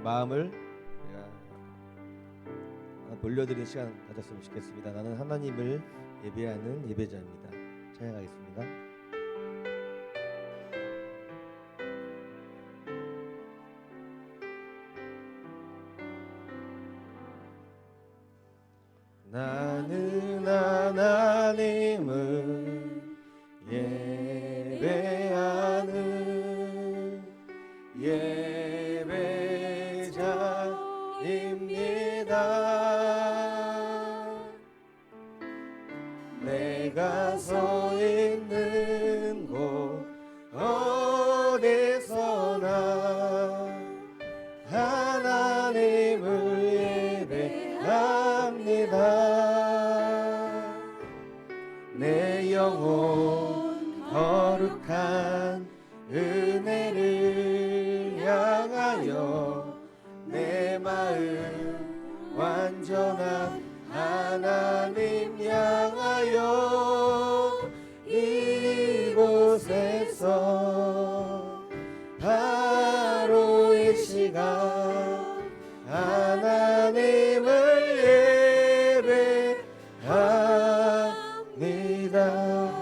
마음을 돌려드리는 시간 가졌으면 좋겠습니다. 나는 하나님을 예배하는 예배자입니다. 찬양하겠습니다. 나는 하나님을 예배하는 예배자입니다. 내가 서 있는 곳 어디서나 하나님을 예배합니다. 내 영혼 거룩한 은혜를 향하여 내 마음 완전한 하나님 향하여 이곳에서 바로 이 시간 하나님을 예배합니다.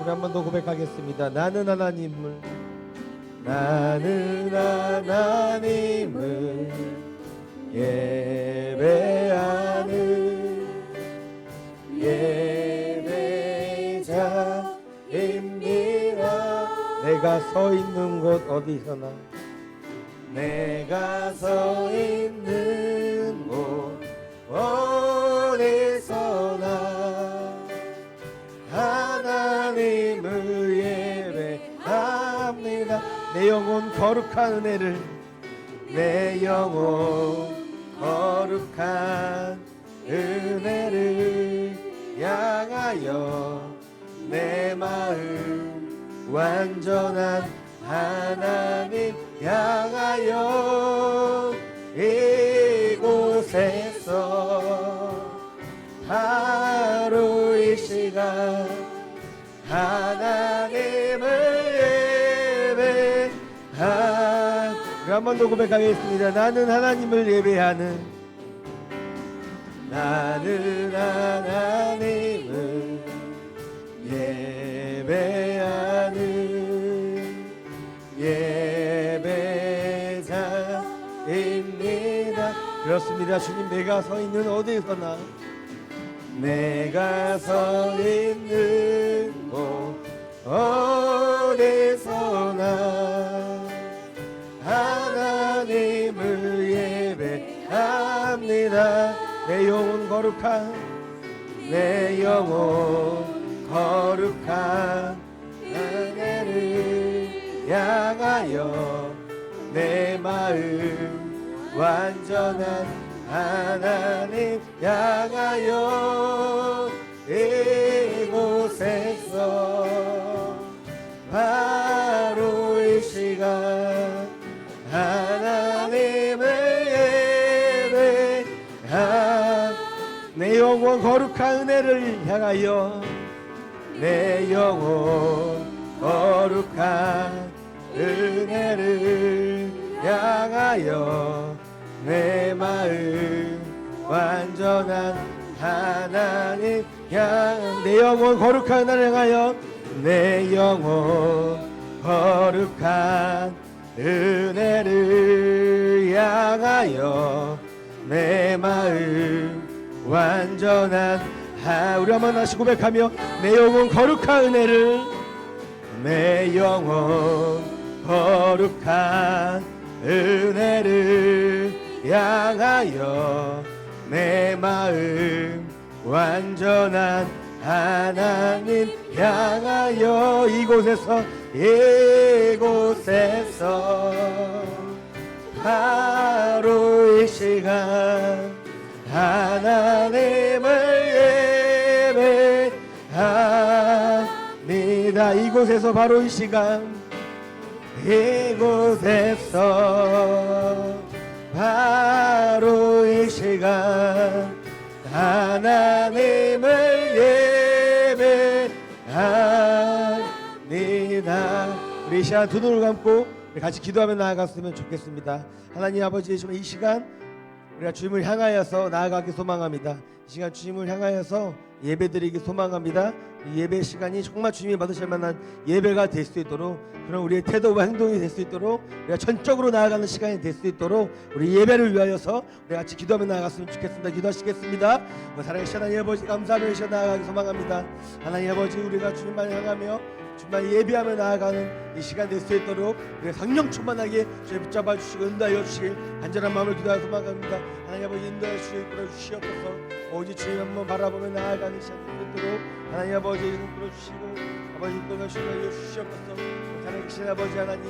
우리 한 번 더 고백하겠습니다. 나는 하나님을 예배하는 예배자입니다. 내가 서 있는 곳 어디서나 내가 서 있는 곳 어디서나 하나님을 예배합니다. 내 영혼 거룩한 은혜를 내 영혼 거룩한 은혜를 향하여 내 마음 완전한 하나님 향하여 이곳에서 바로 이 시간 하나님을 한 번 더 고백하겠습니다. 나는 하나님을 예배하는 예배하는 예배자입니다. 그렇습니다. 주님, 내가 서 있는 어디서나 내가 서 있는 곳 어디서나 하나님을 예배합니다. 내 영혼 거룩한 은혜를 향하여 내 마음 완전한 하나님 향하여 이곳에서 바로 이 시간 하나님을 내 영혼 거룩한 은혜를 향하여 내 영혼 거룩한 은혜를 향하여 내 마음 완전한 하나님 내 영혼 거룩한 은혜를 향하여 내 영혼 거룩한 은혜를 향하여 내 마음 완전한 우리 한번 다시 고백하며 내 영혼 거룩한 은혜를 내 영혼 거룩한 은혜를 향하여 내 마음 완전한 하나님 향하여 이곳에서 바로 이 시간 하나님을 예배합니다. 이곳에서 바로 이 시간 이곳에서 바로 이 시간 하나님을 예배합니다. 우리 이 시간 두 눈을 감고 우리 같이 기도하며 나아갔으면 좋겠습니다. 하나님 아버지, 이 시간 우리가 주님을 향하여서 나아가기 소망합니다. 이 시간 주님을 향하여서 예배드리기 소망합니다. 이 예배 시간이 정말 주님이 받으실 만한 예배가 될 수 있도록, 그런 우리의 태도와 행동이 될 수 있도록, 우리가 전적으로 나아가는 시간이 될 수 있도록 우리 예배를 위하여서 우리 같이 기도하며 나아갔으면 좋겠습니다. 기도하시겠습니다. 사랑하시는 하나님 아버지, 감사하며 이 시간 나아가기 소망합니다. 하나님 아버지, 우리가 주님만 향하며 주님만 예배하며 나아가는 이 시간 될 수 있도록 우리가 성령 충만하게 주님 붙잡아 주시고 인도하여 주시길 간절한 마음을 기도하여 소망합니다. 하나님 아버지, 인도하여 주시고 이끌어 주시옵소서. 오직 주님 한번 바라보며 나아가는 시간 될 수 있도록 하나님 아버지 이끌어 주시고 아버지 이끌어 주시옵소서. 살아계신 아버지 하나님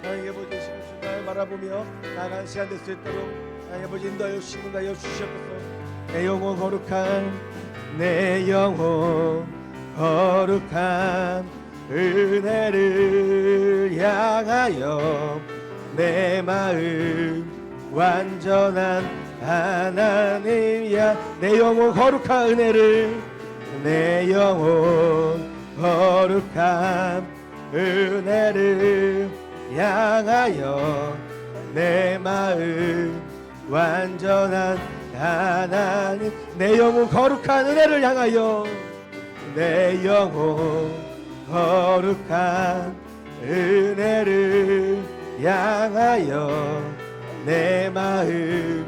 아버지 이 시간 주님을 바라보며 나아가는 시간 될 수 있도록 하나님 아버지 인도하여 주시옵소서. 내 영혼 거룩한, 내 영혼 거룩한 은혜를 향하여 내 마음 완전한 하나님이야. 내 영혼 거룩한 은혜를, 내 영혼 거룩한 은혜를 향하여 내 마음 완전한 하나님. 내 영혼 거룩한 은혜를 향하여 내 영혼 거룩한 은혜를 향하여 내 마음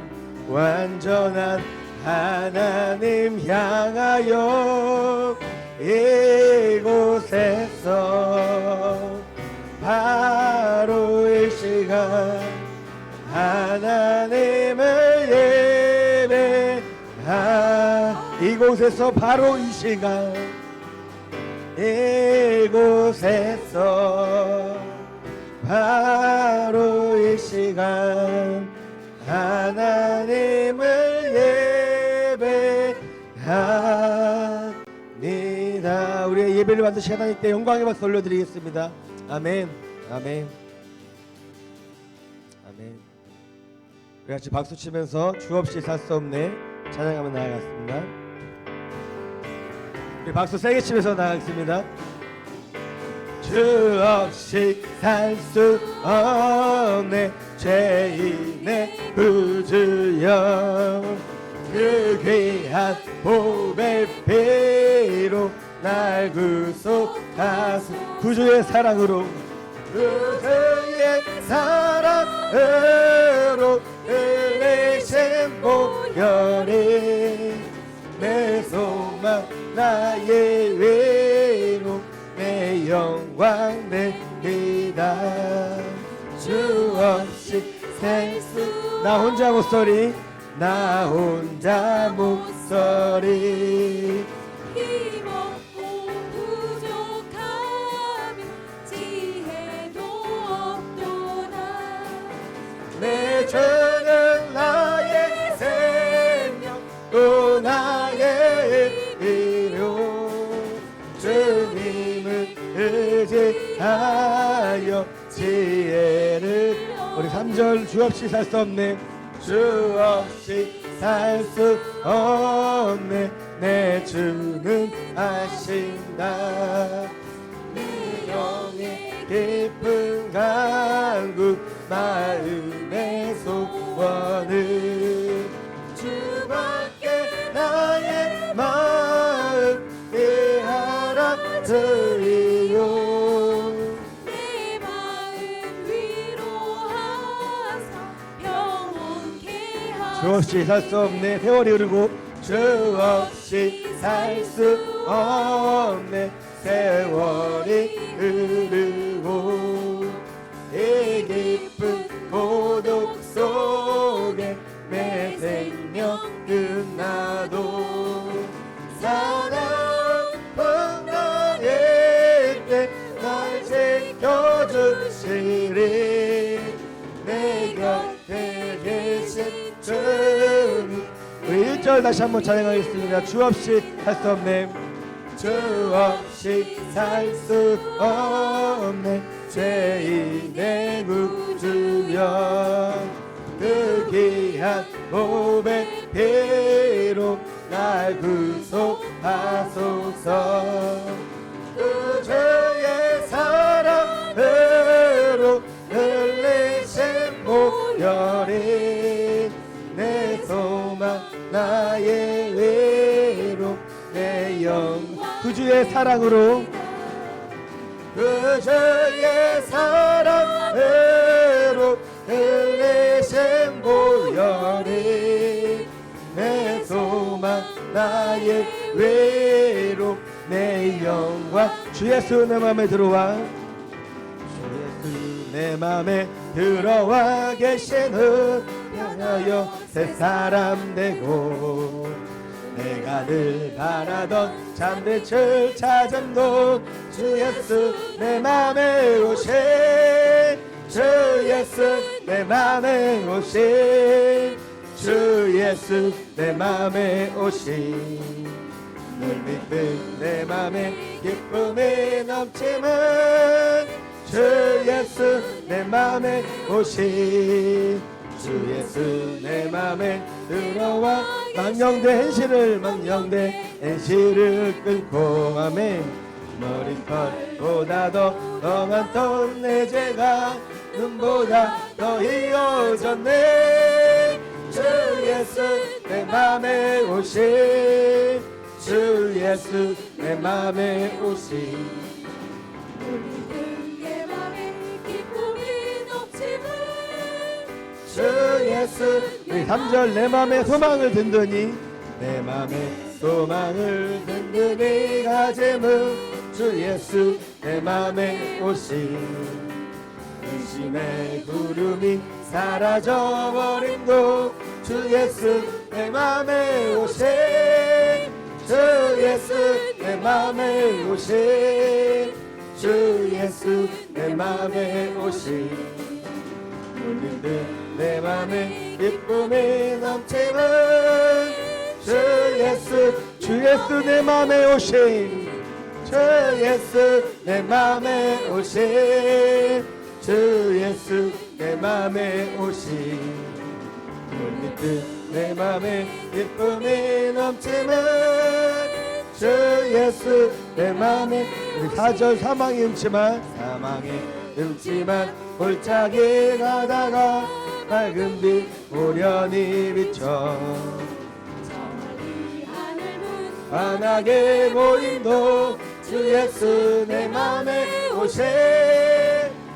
완전한 하나님 향하여 이곳에서 바로 이 시간 하나님을 예배하. 이곳에서 바로 이 시간 이곳에서 바로 이 시간 하나님을 예배합니다. 우리의 예배를 받으신 하나님께 영광의 박수 올려드리겠습니다. 아멘, 아멘, 아멘. 우리 같이 박수 치면서 주 없이 살 수 없네 찬양하며 나아갔습니다. 우리 박수 세게 치면서 나가겠습니다. 주 없이 살 수 없네 죄인의 구주여. 그 귀한 보배 피로 날 구속하소. 구주의 사랑으로, 구주의 사랑으로 흘리신 보혈이 내 소망 나의 위로 내 영광 내 기다. 주 없이 살 수. 나 혼자 목소리, 나 혼자 목소리. 힘없고 부족하며 지혜도 없도다. 내 죄는 나의 생명 또 나의 이로 주님을 의지하여 지혜를. 우리 3절 주 없이 살 수 없네. 주 없이 살 수 없네. 내 주는 아신다. 내 영의 깊은 간구 마음의 소원을 주밖에 나의 마음 이하라 드리요. 내 마음 위로하사 평온케 하소서. 주 없이 살 수 없네. 세월이 흐르고 주 없이 살 수 없네. 세월이 흐르고 이 깊은 고독 속에 내 생명 끝나도 사랑 풍랑일 때 날 지켜주시리. 내 곁에 계신 주님. 우리 1절 다시 한번 찬양하겠습니다. 주 없이 살 수 없네. 주 없이 살 수 없네. 죄인의 구주여. 그 귀한 보배 피로 날 구속하소서. 그 죄의 사랑으로 소망 나의 외로움 내 영광 구주의 사랑으로 그주의 사랑으로 흘리신 보혈이 내 소망 나의 외로움 내 영광 주 예수 내 맘에 들어와 주 예수 내 맘에 들어와 계시는 하여 새 사람 되고 내가 늘 바라던 참빛을 찾은 주 예수 내 맘에 오신 주 예수 내 맘에 오신 주 예수 내 맘에 오신 늘 믿는 내 맘에 기쁨이 넘치는 주 예수 내 맘에 오신 주 예수 내 맘에 들어와 망령된 현실을 끊고 아멘 머리털보다도 더 많던 내 죄가 눈보다 더 이어졌네 주 예수 내 맘에 오신 주 예수 내 맘에 오신 내 맘에 기쁨이 넘치는 주 예수 우리 3절 내 맘에 소망을 든든히 내 맘에 소망을 든든히 가짐은 주 예수 내 맘에 오신 의심의 구름이 사라져버림도 주 예수 내 맘에 오신 주 예수 내 맘에 오신 주 예수 내 맘에 오신 우리들 내 맘에 기쁨이 넘치는 주 예수 내 맘에 오신 주 예수 내 맘에 오신 주 예수 내 맘에 오신 우리들 내 맘에 기쁨이 넘치는 주 예수 내 맘에 우리 4절 사망의 음침한 골짜기 가다가 밝은 빛 오련히 비춰 저리 하늘문 환하게 보인도 주 예수 내 맘에 오신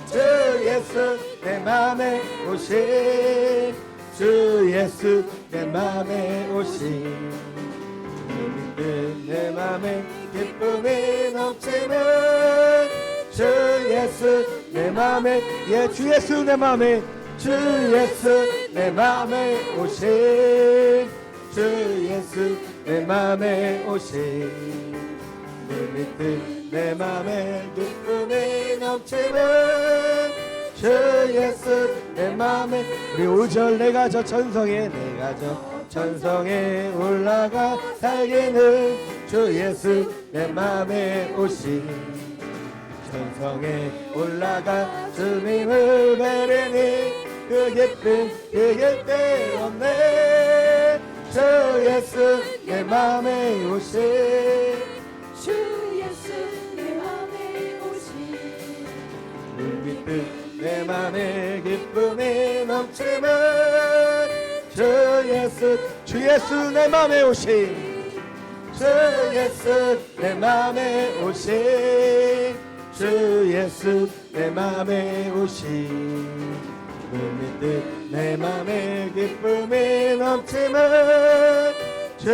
주 예수 내 맘에 오신 주 예수 내 맘에 오신 내 맘에 기쁨이 넘치는 주 예수 내 맘에 주 예수 내 맘에 주 예수 내 맘에 오신 주 예수 내 맘에 오신 내 맘에 기쁨이 넘치는 주 예수 내 맘에 우리 5절 내가 저 천성에 올라가 살기는 주 예수 내 맘에 오신 천성에 올라가 주님을 뵈리니 그 기쁨 없네 주 예수 내 맘에 오신 주 예수 내 맘에 오신 물빛 내 맘에 기쁨이 넘치는 주 예수 내 맘에 오신 주 예수 내 맘에 오신 주 예수 내 맘에 오신 물빛 내 맘에 기쁨이 넘치는 주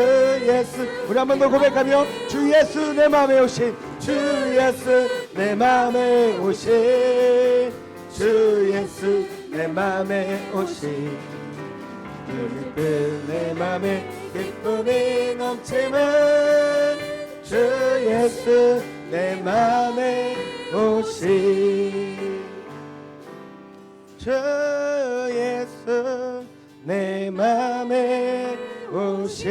예수 우리 한 번 더 고백하며 주 예수 내 맘에 오신 주 예수 내 맘에 오신 주 예수 내 맘에 오신 내 맘에 기쁨이 넘치는 주 예수 내 맘에 오신 주 예수 내 맘에 오신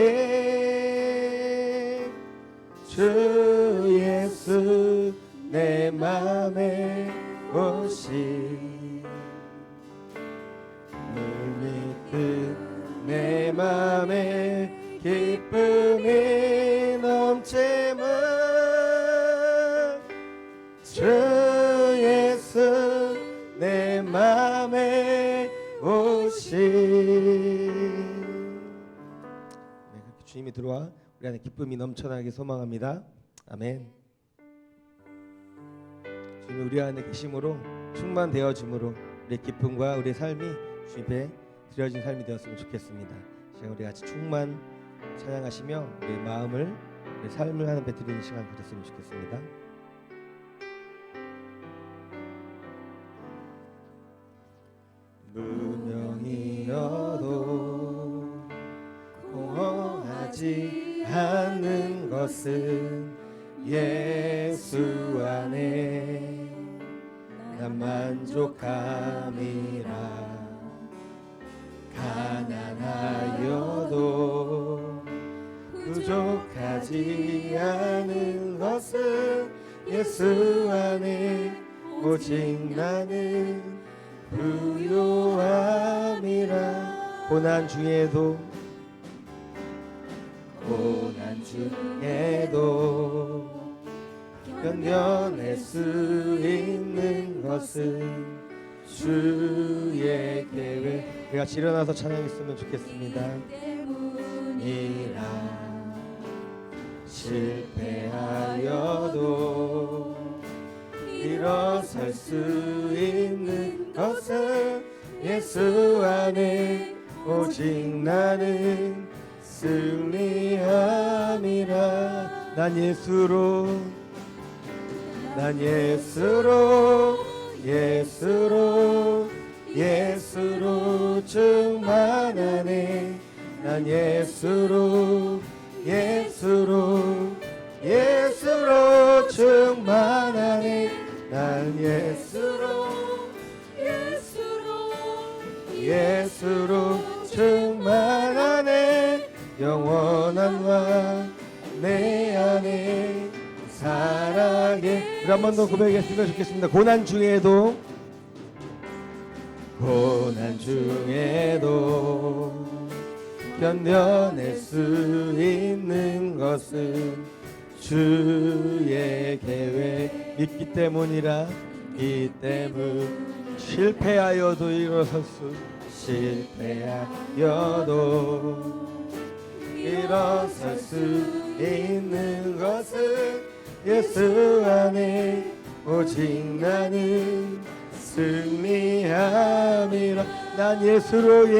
주 예수 내 맘에 오신 늘 믿듯 내 맘에 기쁨이 넘치는 주 예수 내 맘에 오신 주님이 들어와 우리 안에 기쁨이 넘쳐나게 소망합니다. 아멘. 주님이 우리 안에 계심으로 충만되어짐으로 우리의 기쁨과 우리의 삶이 주님께 드려진 삶이 되었으면 좋겠습니다. 제가 우리 같이 충만 찬양하시며 우리의 마음을 우리의 삶을 하나님께 드리는 시간 가졌으면 좋겠습니다. 무명이어도 공허하지 않는 것은 예수 안에 난 만족함이라. 가난하여도 부족하지 않은 것은 예수 안에 오직 나는 부요함이라. 고난 중에도 견뎌낼 수 있는 것은 주의 계획. 우리 같이 일어나서 찬양했으면 좋겠습니다. 이라 실패하여도 일어설 수 있는 것은 예수 안에 오직 나는 승리함이라. 난 예수로 충만하네. 난 예수로 충만하네. 난 예수로 충만하네. 영원한 왕 내 안에 살아게. 우리 한 번 더 고백했으면 좋겠습니다. 고난 중에도 견뎌낼 수 있는 것은 주의 계획. 믿기 때문이라. 이 때문 실패하여도 일어설 수 있는 것은 예수 안에 오직 나는 승리함이라. 난 예수로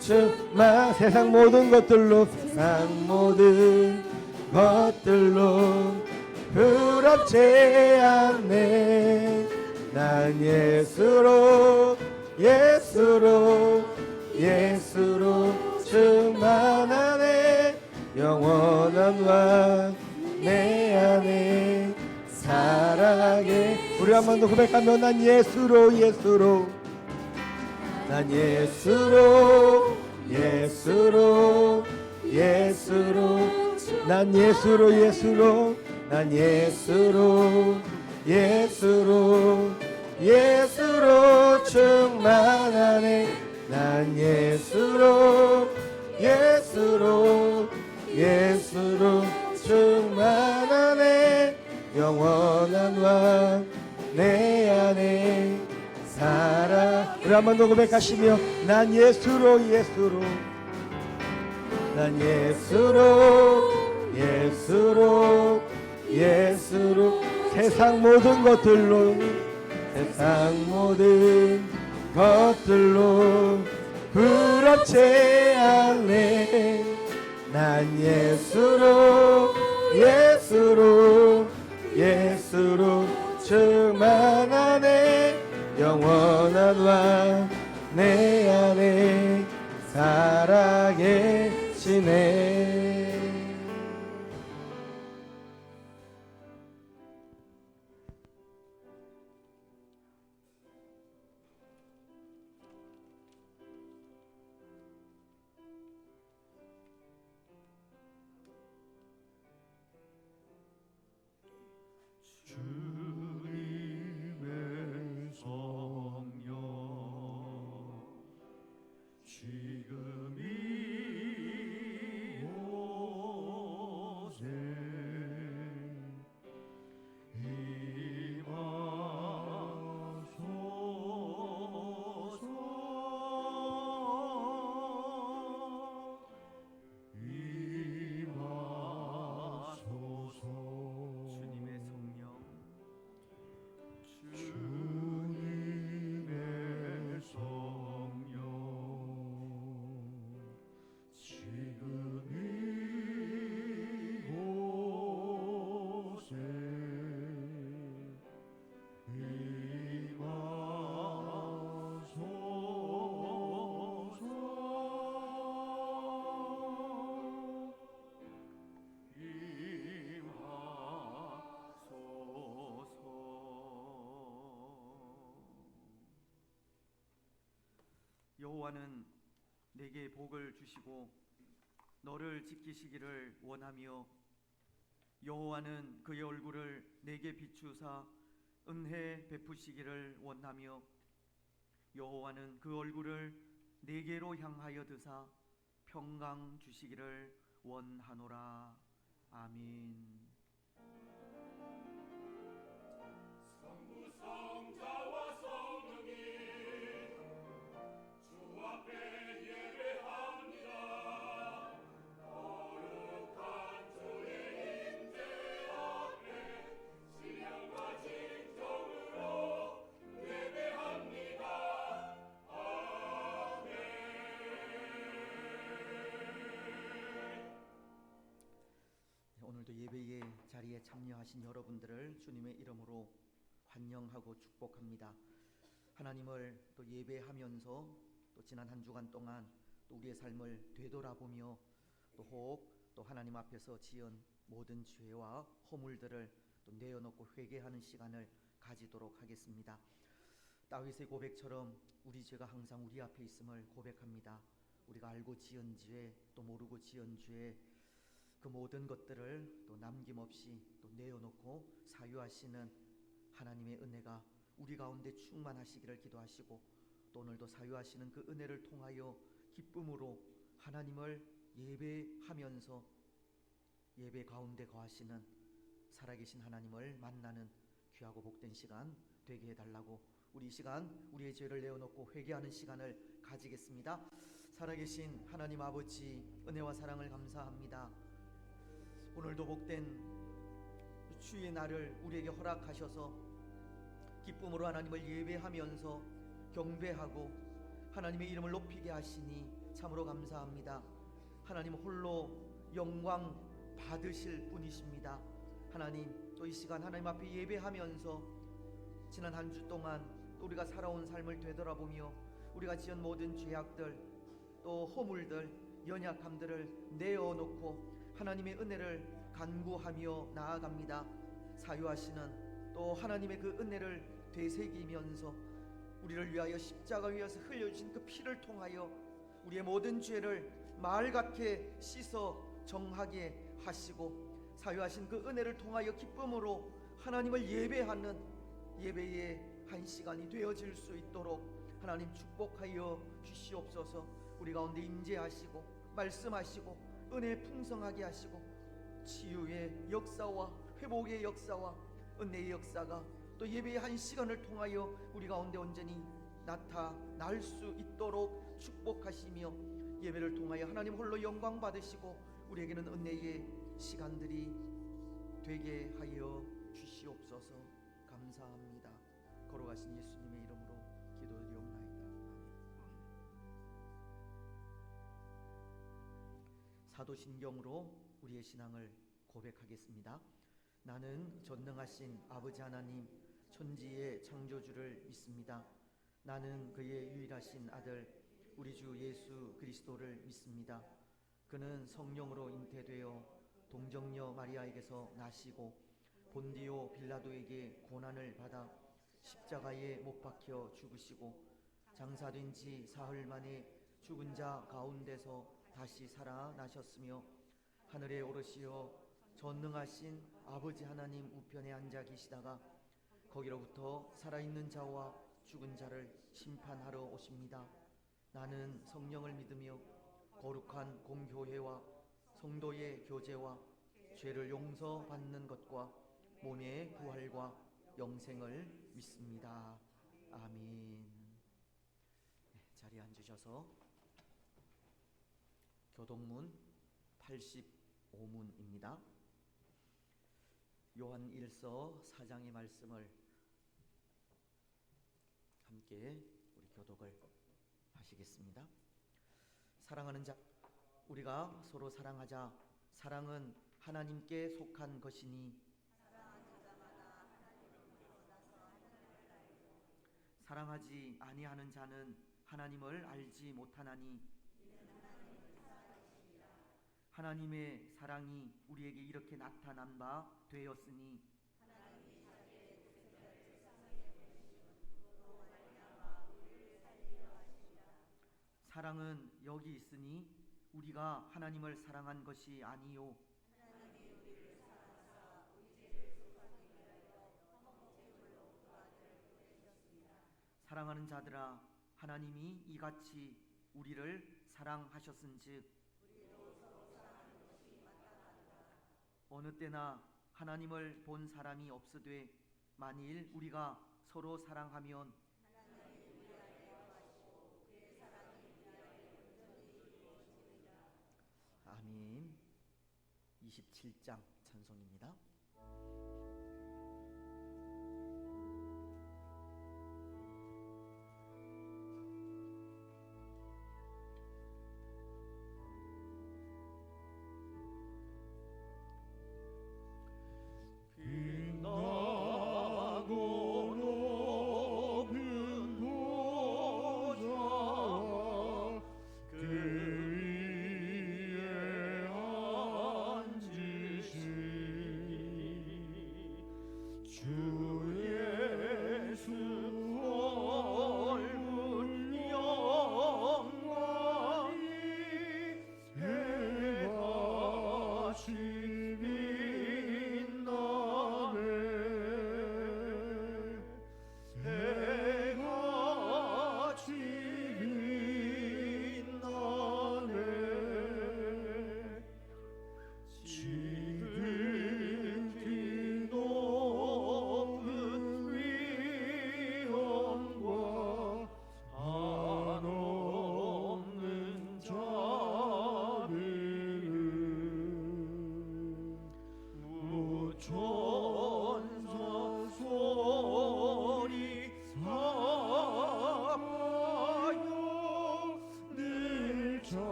충만. 세상 모든 것들로 부럽지 않네. 난 예수로 충만하네. 영원한 왕 내 안에 살아게. 우리 한 번 더 고백하면 난 예수로 충만하네. 난 예수로 충만하네. 영원한 왕 내 안에 살아. 우리 한 번 더 고백하시며 난 예수로 세상 모든 것들로 부럽지 않네. 난 예수로 충만하네. 영원한 왕 내 안에 살아계시네. 지금 이 여호와는 내게 복을 주시고 너를 지키시기를 원하며 여호와는 그의 얼굴을 내게 비추사 은혜 베푸시기를 원하며 여호와는 그 얼굴을 내게로 향하여 드사 평강 주시기를 원하노라. 아멘. 성부성자와 성령이 주 앞에 예배합니다. 거룩한 주의 임재 앞에 신령과 진정으로 예배합니다. 아멘. 오늘도 예배의 자리에 참여하신 여러분들을 주님의 이름으로 환영하고 축복합니다. 하나님을 또 예배하면서 또 지난 한 주간 동안 또 우리의 삶을 되돌아보며 또 하나님 앞에서 지은 모든 죄와 허물들을 또 내어놓고 회개하는 시간을 가지도록 하겠습니다. 다윗의 고백처럼 우리 죄가 항상 우리 앞에 있음을 고백합니다. 우리가 알고 지은 죄 또 모르고 지은 죄 그 모든 것들을 또 남김없이 또 내어놓고 사유하시는 하나님의 은혜가 우리 가운데 충만하시기를 기도하시고 또 오늘도 사유하시는 그 은혜를 통하여 기쁨으로 하나님을 예배하면서 예배 가운데 거하시는 살아계신 하나님을 만나는 귀하고 복된 시간 되게 해달라고 우리 이 시간 우리의 죄를 내어놓고 회개하는 시간을 가지겠습니다. 살아계신 하나님 아버지 은혜와 사랑을 감사합니다. 오늘도 복된 주의 날을 우리에게 허락하셔서 기쁨으로 하나님을 예배하면서 경배하고 하나님의 이름을 높이게 하시니 참으로 감사합니다. 하나님 홀로 영광 받으실 분이십니다. 하나님 또 이 시간 하나님 앞에 예배하면서 지난 한 주 동안 또 우리가 살아온 삶을 되돌아보며 우리가 지은 모든 죄악들 또 허물들 연약함들을 내어놓고 하나님의 은혜를 간구하며 나아갑니다. 사유하시는 또 하나님의 그 은혜를 되새기면서 우리를 위하여 십자가 위에서 흘려주신 그 피를 통하여 우리의 모든 죄를 말갛게 씻어 정하게 하시고 사유하신 그 은혜를 통하여 기쁨으로 하나님을 예배하는 예배의 한 시간이 되어질 수 있도록 하나님 축복하여 주시옵소서. 우리 가운데 임재하시고 말씀하시고 은혜 풍성하게 하시고 치유의 역사와 회복의 역사와 은혜의 역사가 또 예배의 한 시간을 통하여 우리 가운데 온전히 나타날 수 있도록 축복하시며 예배를 통하여 하나님 홀로 영광 받으시고 우리에게는 은혜의 시간들이 되게 하여 주시옵소서. 감사합니다. 걸어가신 예수님의 이름으로 기도드리옵나이다. 사도신경으로 우리의 신앙을 고백하겠습니다. 나는 전능하신 아버지 하나님 천지의 창조주를 믿습니다. 나는 그의 유일하신 아들 우리 주 예수 그리스도를 믿습니다. 그는 성령으로 잉태되어 동정녀 마리아에게서 나시고 본디오 빌라도에게 고난을 받아 십자가에 못 박혀 죽으시고 장사된 지 사흘 만에 죽은 자 가운데서 다시 살아나셨으며 하늘에 오르시어 전능하신 아버지 하나님 우편에 앉아 계시다가 거기로부터 살아있는 자와 죽은 자를 심판하러 오십니다. 나는 성령을 믿으며 거룩한 공교회와 성도의 교제와 죄를 용서받는 것과 몸의 부활과 영생을 믿습니다. 아멘. 자리에 앉으셔서 교동문 85문입니다. 요한 1서 4장의 말씀을 함께 우리 교독을 하시겠습니다. 사랑하는 자, 우리가 서로 사랑하자. 사랑은 하나님께 속한 것이니 사랑하지 아니하는 자는 하나님을 알지 못하나니 하나님의 사랑이 우리에게 이렇게 나타난 바 되었으니 사랑은 여기 있으니 우리가 하나님을 사랑한 것이 아니요 사랑하는 자들아 하나님이 이같이 우리를 사랑하셨은즉 어느 때나 하나님을 본 사람이 없으되 만일 우리가 서로 사랑하면 아멘. 27장 찬송입니다.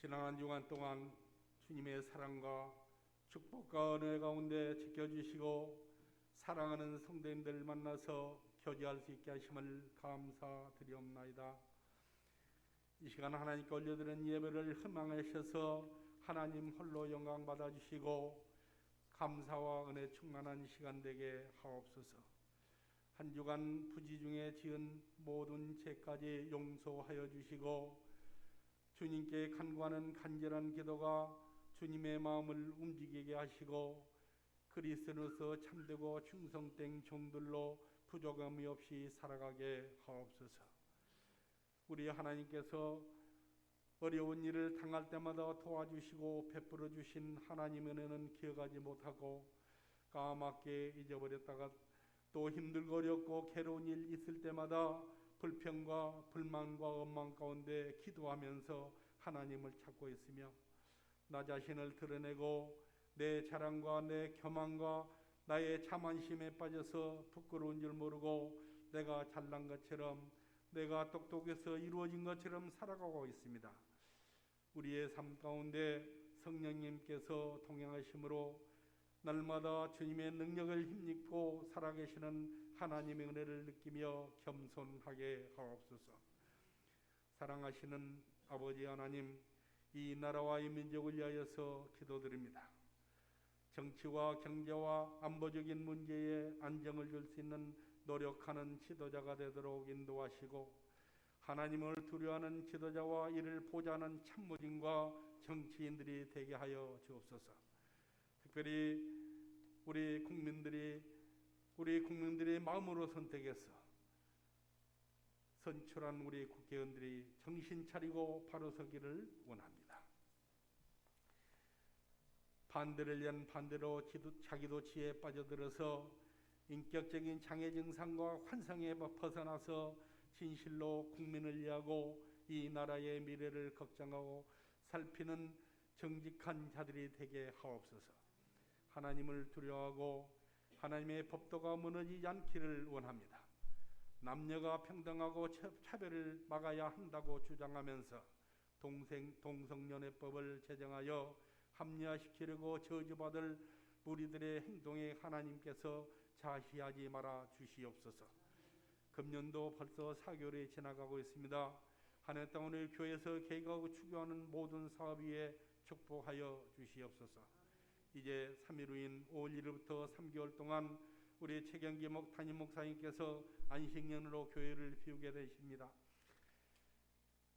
지난 한 주간 동안 주님의 사랑과 축복과 은혜 가운데 지켜주시고 사랑하는 성도님들 만나서 교제할 수 있게 하심을 감사드리옵나이다. 이 시간 하나님께 올려드린 예배를 희망하셔서 하나님 홀로 영광 받아주시고 감사와 은혜 충만한 시간 되게 하옵소서. 한 주간 부지 중에 지은 모든 죄까지 용서하여 주시고 주님께 간구하는 간절한 기도가 주님의 마음을 움직이게 하시고 그리스도로서 참되고 충성된 종들로 부족함이 없이 살아가게 하옵소서. 우리 하나님께서 어려운 일을 당할 때마다 도와주시고 베풀어 주신 하나님의 은혜는 기억하지 못하고 까맣게 잊어버렸다가 또 힘들고 어렵고 괴로운 일 있을 때마다 불평과 불만과 원망 가운데 기도하면서 하나님을 찾고 있으며 나 자신을 드러내고 내 자랑과 내 교만과 나의 자만심에 빠져서 부끄러운 줄 모르고 내가 잘난 것처럼 내가 똑똑해서 이루어진 것처럼 살아가고 있습니다. 우리의 삶 가운데 성령님께서 동행하심으로 날마다 주님의 능력을 힘입고 살아계시는 하나님의 은혜를 느끼며 겸손하게 하옵소서. 사랑하시는 아버지 하나님, 이 나라와 이 민족을 위하여서 기도드립니다. 정치와 경제와 안보적인 문제에 안정을 줄 수 있는 노력하는 지도자가 되도록 인도하시고 하나님을 두려워하는 지도자와 이를 보좌하는 참모진과 정치인들이 되게 하여 주옵소서. 특별히 우리 국민들의 마음으로 선택해서 선출한 우리 국회의원들이 정신 차리고 바로 서기를 원합니다. 반대를 위한 반대로 자기도 지혜에 빠져들어서 인격적인 장애 증상과 환상에 벗어나서 진실로 국민을 위하고 이 나라의 미래를 걱정하고 살피는 정직한 자들이 되게 하옵소서. 하나님을 두려워하고 하나님의 법도가 무너지지 않기를 원합니다. 남녀가 평등하고 차별을 막아야 한다고 주장하면서 동성연애법을 제정하여 합리화시키려고 저주받을 무리들의 행동에 하나님께서 자시하지 말아 주시옵소서. 금년도 벌써 4개월이 지나가고 있습니다. 한 해 동안 우리 교회에서 계획하고 추구하는 모든 사업 위에 축복하여 주시옵소서. 이제 3일 후인 5월 1일부터 3개월 동안 우리 최경기 담임 목사님께서 안식년으로 교회를 비우게 되십니다.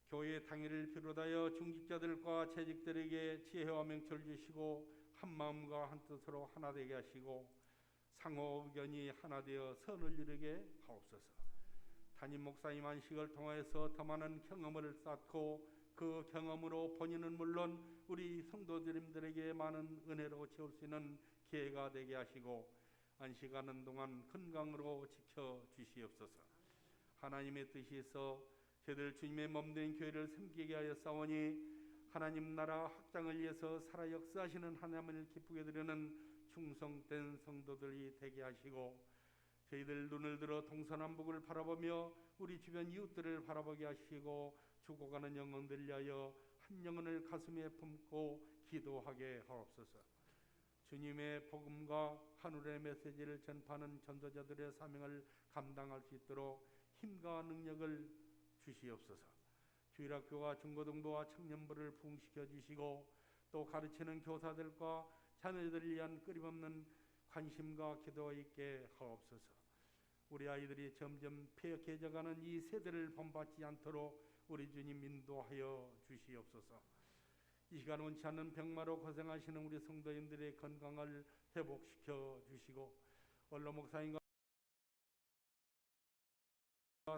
교회 당일을 비롯하여 중직자들과 재직들에게 지혜와 명철 주시고 한 마음과 한 뜻으로 하나 되게 하시고 상호 의견이 하나 되어 선을 이루게 하옵소서. 담임 목사님 안식을 통하여서 더 많은 경험을 쌓고 그 경험으로 본인은 물론 우리 성도님들에게 많은 은혜로 채울 수 있는 기회가 되게 하시고 안식하는 동안 건강으로 지켜주시옵소서. 하나님의 뜻이 있어 저희들 주님의 몸된 교회를 섬기게 하여 싸우니 하나님 나라 확장을 위해서 살아 역사하시는 하나님을 기쁘게 드리는 충성된 성도들이 되게 하시고 저희들 눈을 들어 동서남북을 바라보며 우리 주변 이웃들을 바라보게 하시고 죽어가는 영혼들 위하여 한 영혼을 가슴에 품고 기도하게 하옵소서. 주님의 복음과 하늘의 메시지를 전파하는 전도자들의 사명을 감당할 수 있도록 힘과 능력을 주시옵소서. 주일학교와 중고등부와 청년부를 부흥시켜 주시고 또 가르치는 교사들과 자녀들을 위한 끊임없는 관심과 기도가 있게 하옵소서. 우리 아이들이 점점 폐역해져가는 이 세대를 본받지 않도록 우리 주님 인도하여 주시옵소서. 이 시간 원치 않는 병마로 고생하시는 우리 성도님들의 건강을 회복시켜 주시고 원로 목사님과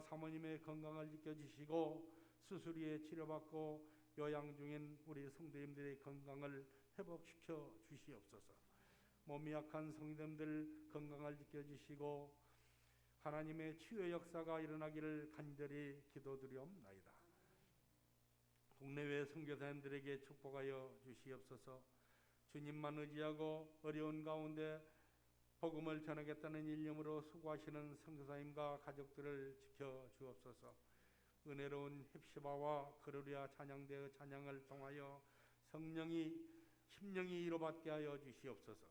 사모님의 건강을 지켜주시고 수술 후에 치료받고 요양 중인 우리 성도님들의 건강을 회복시켜 주시옵소서. 몸이 약한 성도님들 건강을 지켜주시고 하나님의 치유의 역사가 일어나기를 간절히 기도드리옵나이다. 국내외 선교사님들에게 축복하여 주시옵소서. 주님만 의지하고 어려운 가운데 복음을 전하겠다는 일념으로 수고하시는 선교사님과 가족들을 지켜 주옵소서. 은혜로운 헵시바와 그루리아 찬양대의 찬양을 통하여 성령이 심령이 이로받게 하여 주시옵소서.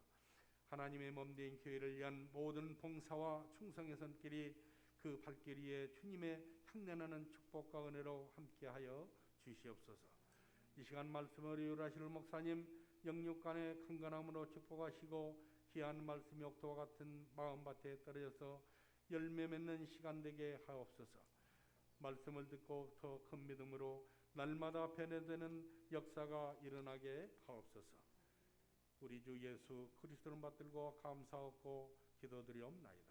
하나님의 몸된 교회를 위한 모든 봉사와 충성의 손길이 그 발길 위에 주님의 향내나는 축복과 은혜로 함께하여 주시옵소서. 이 시간 말씀을 이율하실 목사님 영육간의 강건함으로 축복하시고 귀한 말씀이 옥토와 같은 마음밭에 떨어져서 열매 맺는 시간 되게 하옵소서. 말씀을 듣고 더 큰 믿음으로 날마다 변화되는 역사가 일어나게 하옵소서. 우리 주 예수 그리스도를 받들고 감사하고 기도드리옵나이다.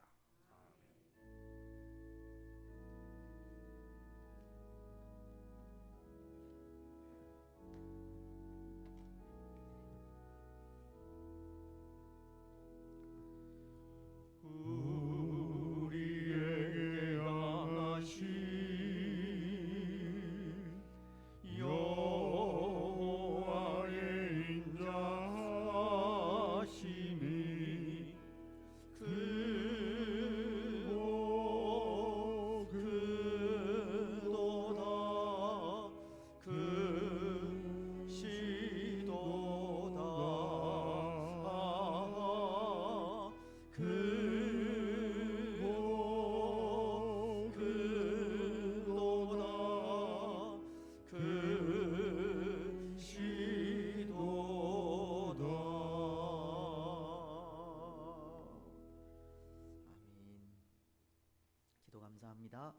우리에게 강하신 여호와의 인자하심이 크고 크도다 기도 감사합니다.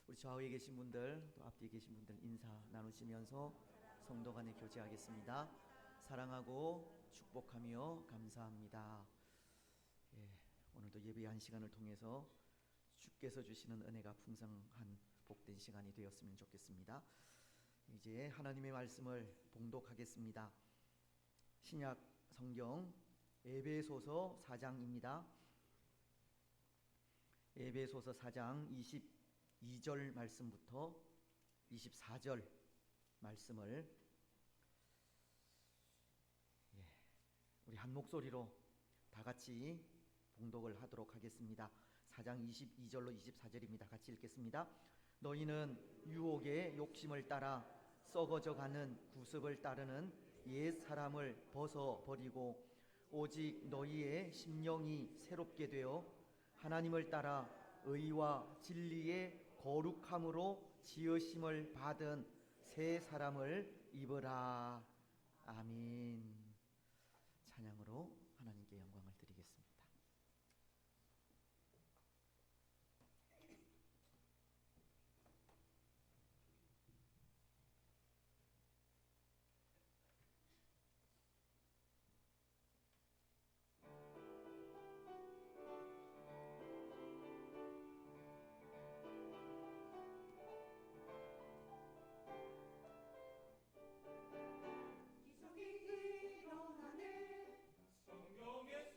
우리 좌우에 계신 분들 또 앞뒤에 계신 분들 인사 나누시면서 성도 간에 교제하겠습니다. 사랑하고 축복하며 감사합니다. 오늘도 예배한 시간을 통해서 주께서 주시는 은혜가 풍성한 복된 시간이 되었으면 좋겠습니다. 이제 하나님의 말씀을 봉독하겠습니다. 신약 성경 에베소서 4장입니다. 에베소서 4장 22절 말씀부터 24절 말씀을 우리 한 목소리로 다 같이 봉독을 하도록 하겠습니다. 4장 22절로 24절입니다. 같이 읽겠습니다. 너희는 유혹의 욕심을 따라 썩어져 가는 구습을 따르는 옛 사람을 벗어버리고 오직 너희의 심령이 새롭게 되어 하나님을 따라 의와 진리의 거룩함으로 지으심을 받은 새 사람을 입으라. 아멘. 찬양으로 하나님께 영광을 드리겠습니다. 기적이 일어나네 성령의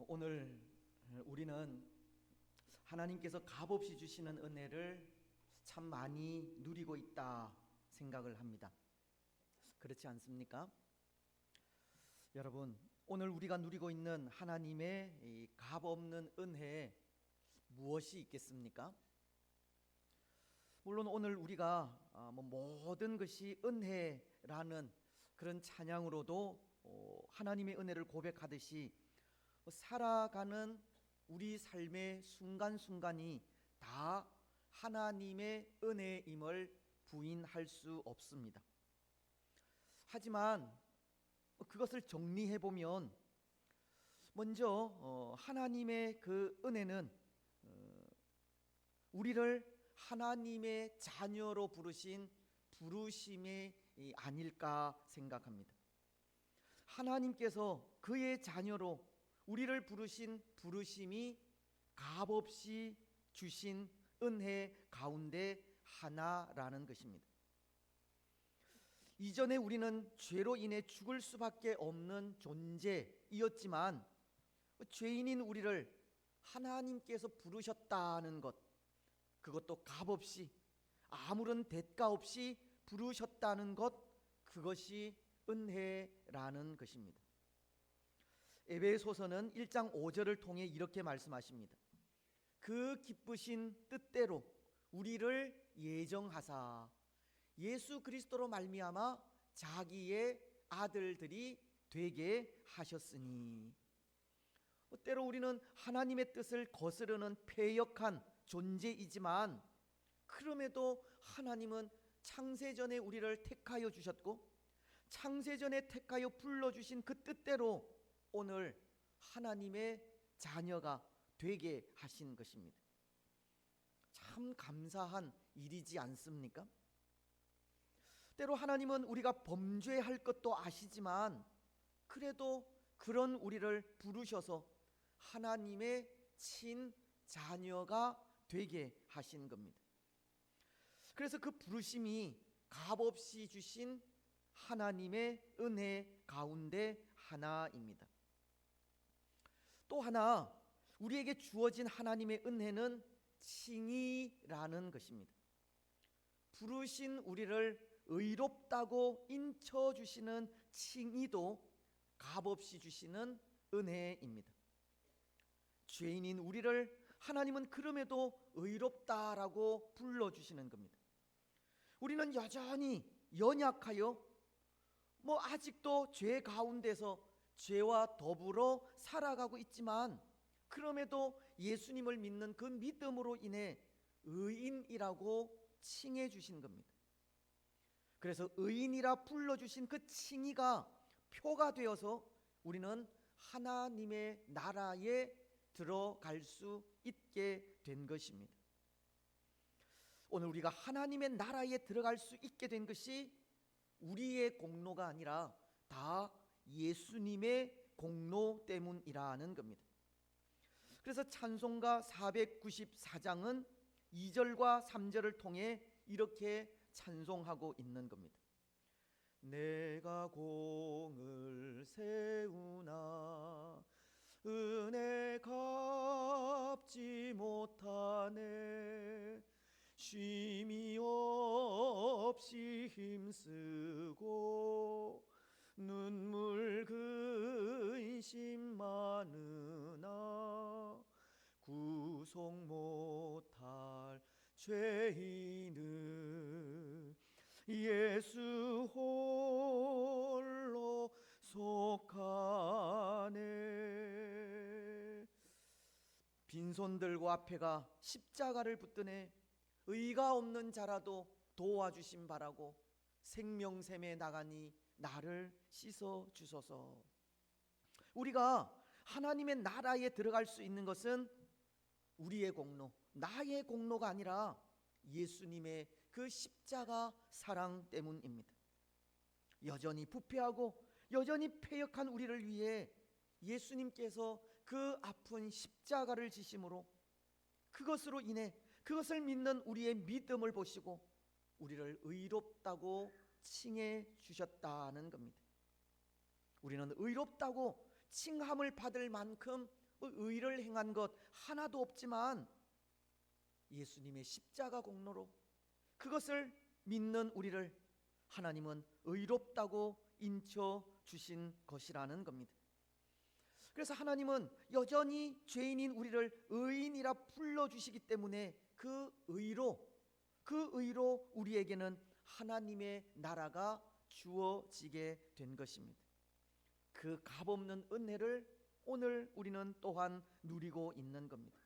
오늘 우리는 하나님께서 값없이 주시는 은혜를 참 많이 누리고 있다 생각을 합니다. 그렇지 않습니까? 여러분, 오늘 우리가 누리고 있는 하나님의 이 값없는 은혜에 무엇이 있겠습니까? 물론 오늘 우리가 모든 것이 은혜라는 그런 찬양으로도 하나님의 은혜를 고백하듯이 살아가는 우리 삶의 순간순간이 다 하나님의 은혜임을 부인할 수 없습니다. 하지만 그것을 정리해 보면 먼저 하나님의 그 은혜는 우리를 하나님의 자녀로 부르신 부르심이 아닐까 생각합니다. 하나님께서 그의 자녀로 우리를 부르신 부르심이 값없이 주신 은혜 가운데 하나라는 것입니다. 이전에 우리는 죄로 인해 죽을 수밖에 없는 존재이었지만 죄인인 우리를 하나님께서 부르셨다는 것, 그것도 값없이 아무런 대가 없이 부르셨다는 것, 그것이 은혜라는 것입니다. 에베소서는 1장 5절을 통해 이렇게 말씀하십니다. 그 기쁘신 뜻대로 우리를 예정하사 예수 그리스도로 말미암아 자기의 아들들이 되게 하셨으니. 때로 우리는 하나님의 뜻을 거스르는 패역한 존재이지만 그럼에도 하나님은 창세전에 우리를 택하여 주셨고 창세전에 택하여 불러주신 그 뜻대로 오늘 하나님의 자녀가 되게 하신 것입니다. 참 감사한 일이지 않습니까? 때로 하나님은 우리가 범죄할 것도 아시지만 그래도 그런 우리를 부르셔서 하나님의 친자녀가 되게 하신 겁니다. 그래서 그 부르심이 값없이 주신 하나님의 은혜 가운데 하나입니다. 또 하나 우리에게 주어진 하나님의 은혜는 칭의라는 것입니다. 부르신 우리를 의롭다고 인쳐주시는 칭의도 값없이 주시는 은혜입니다. 죄인인 우리를 하나님은 그럼에도 의롭다라고 불러주시는 겁니다. 우리는 여전히 연약하여 아직도 죄 가운데서 죄와 더불어 살아가고 있지만 그럼에도 예수님을 믿는 그 믿음으로 인해 의인이라고 칭해 주신 겁니다. 그래서 의인이라 불러주신 그 칭의가 표가 되어서 우리는 하나님의 나라에 들어갈 수 있게 된 것입니다. 오늘 우리가 하나님의 나라에 들어갈 수 있게 된 것이 우리의 공로가 아니라 다 예수님의 공로 때문이라는 겁니다. 그래서 찬송가 494장은 2절과 3절을 통해 이렇게 찬송하고 있는 겁니다. 내가 공을 세우나 은혜 갚지 못하네 쉼이 없이 힘쓰고 눈물 근심 많으나 구속 못할 죄인은 예수 홀로 속하네. 빈손 들고 앞에가 십자가를 붙드네 의가 없는 자라도 도와주심 바라고 생명샘에 나가니 나를 씻어 주소서. 우리가 하나님의 나라에 들어갈 수 있는 것은 우리의 공로, 나의 공로가 아니라 예수님의 그 십자가 사랑 때문입니다. 여전히 부패하고 여전히 패역한 우리를 위해 예수님께서 그 아픈 십자가를 지심으로 그것으로 인해 그것을 믿는 우리의 믿음을 보시고 우리를 의롭다고 칭해 주셨다는 겁니다. 우리는 의롭다고 칭함을 받을 만큼 의를 행한 것 하나도 없지만 예수님의 십자가 공로로 그것을 믿는 우리를 하나님은 의롭다고 인쳐 주신 것이라는 겁니다. 그래서 하나님은 여전히 죄인인 우리를 의인이라 불러주시기 때문에 그 의로 우리에게는 하나님의 나라가 주어지게 된 것입니다. 그 값없는 은혜를 오늘 우리는 또한 누리고 있는 겁니다.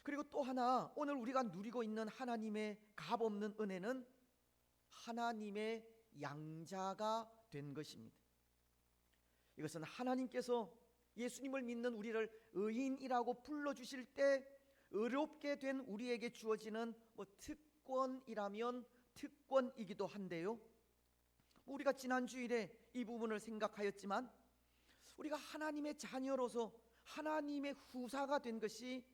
그리고 또 하나 오늘 우리가 누리고 있는 하나님의 값없는 은혜는 하나님의 양자가 된 것입니다. 이것은 하나님께서 예수님을 믿는 우리를 의인이라고 불러주실 때 의롭게 된 우리에게 주어지는 특권이라면 특권이기도 한데요, 우리가 지난 주일에 이 부분을 생각하였지만 우리가 하나님의 자녀로서 하나님의 후사가 된 것이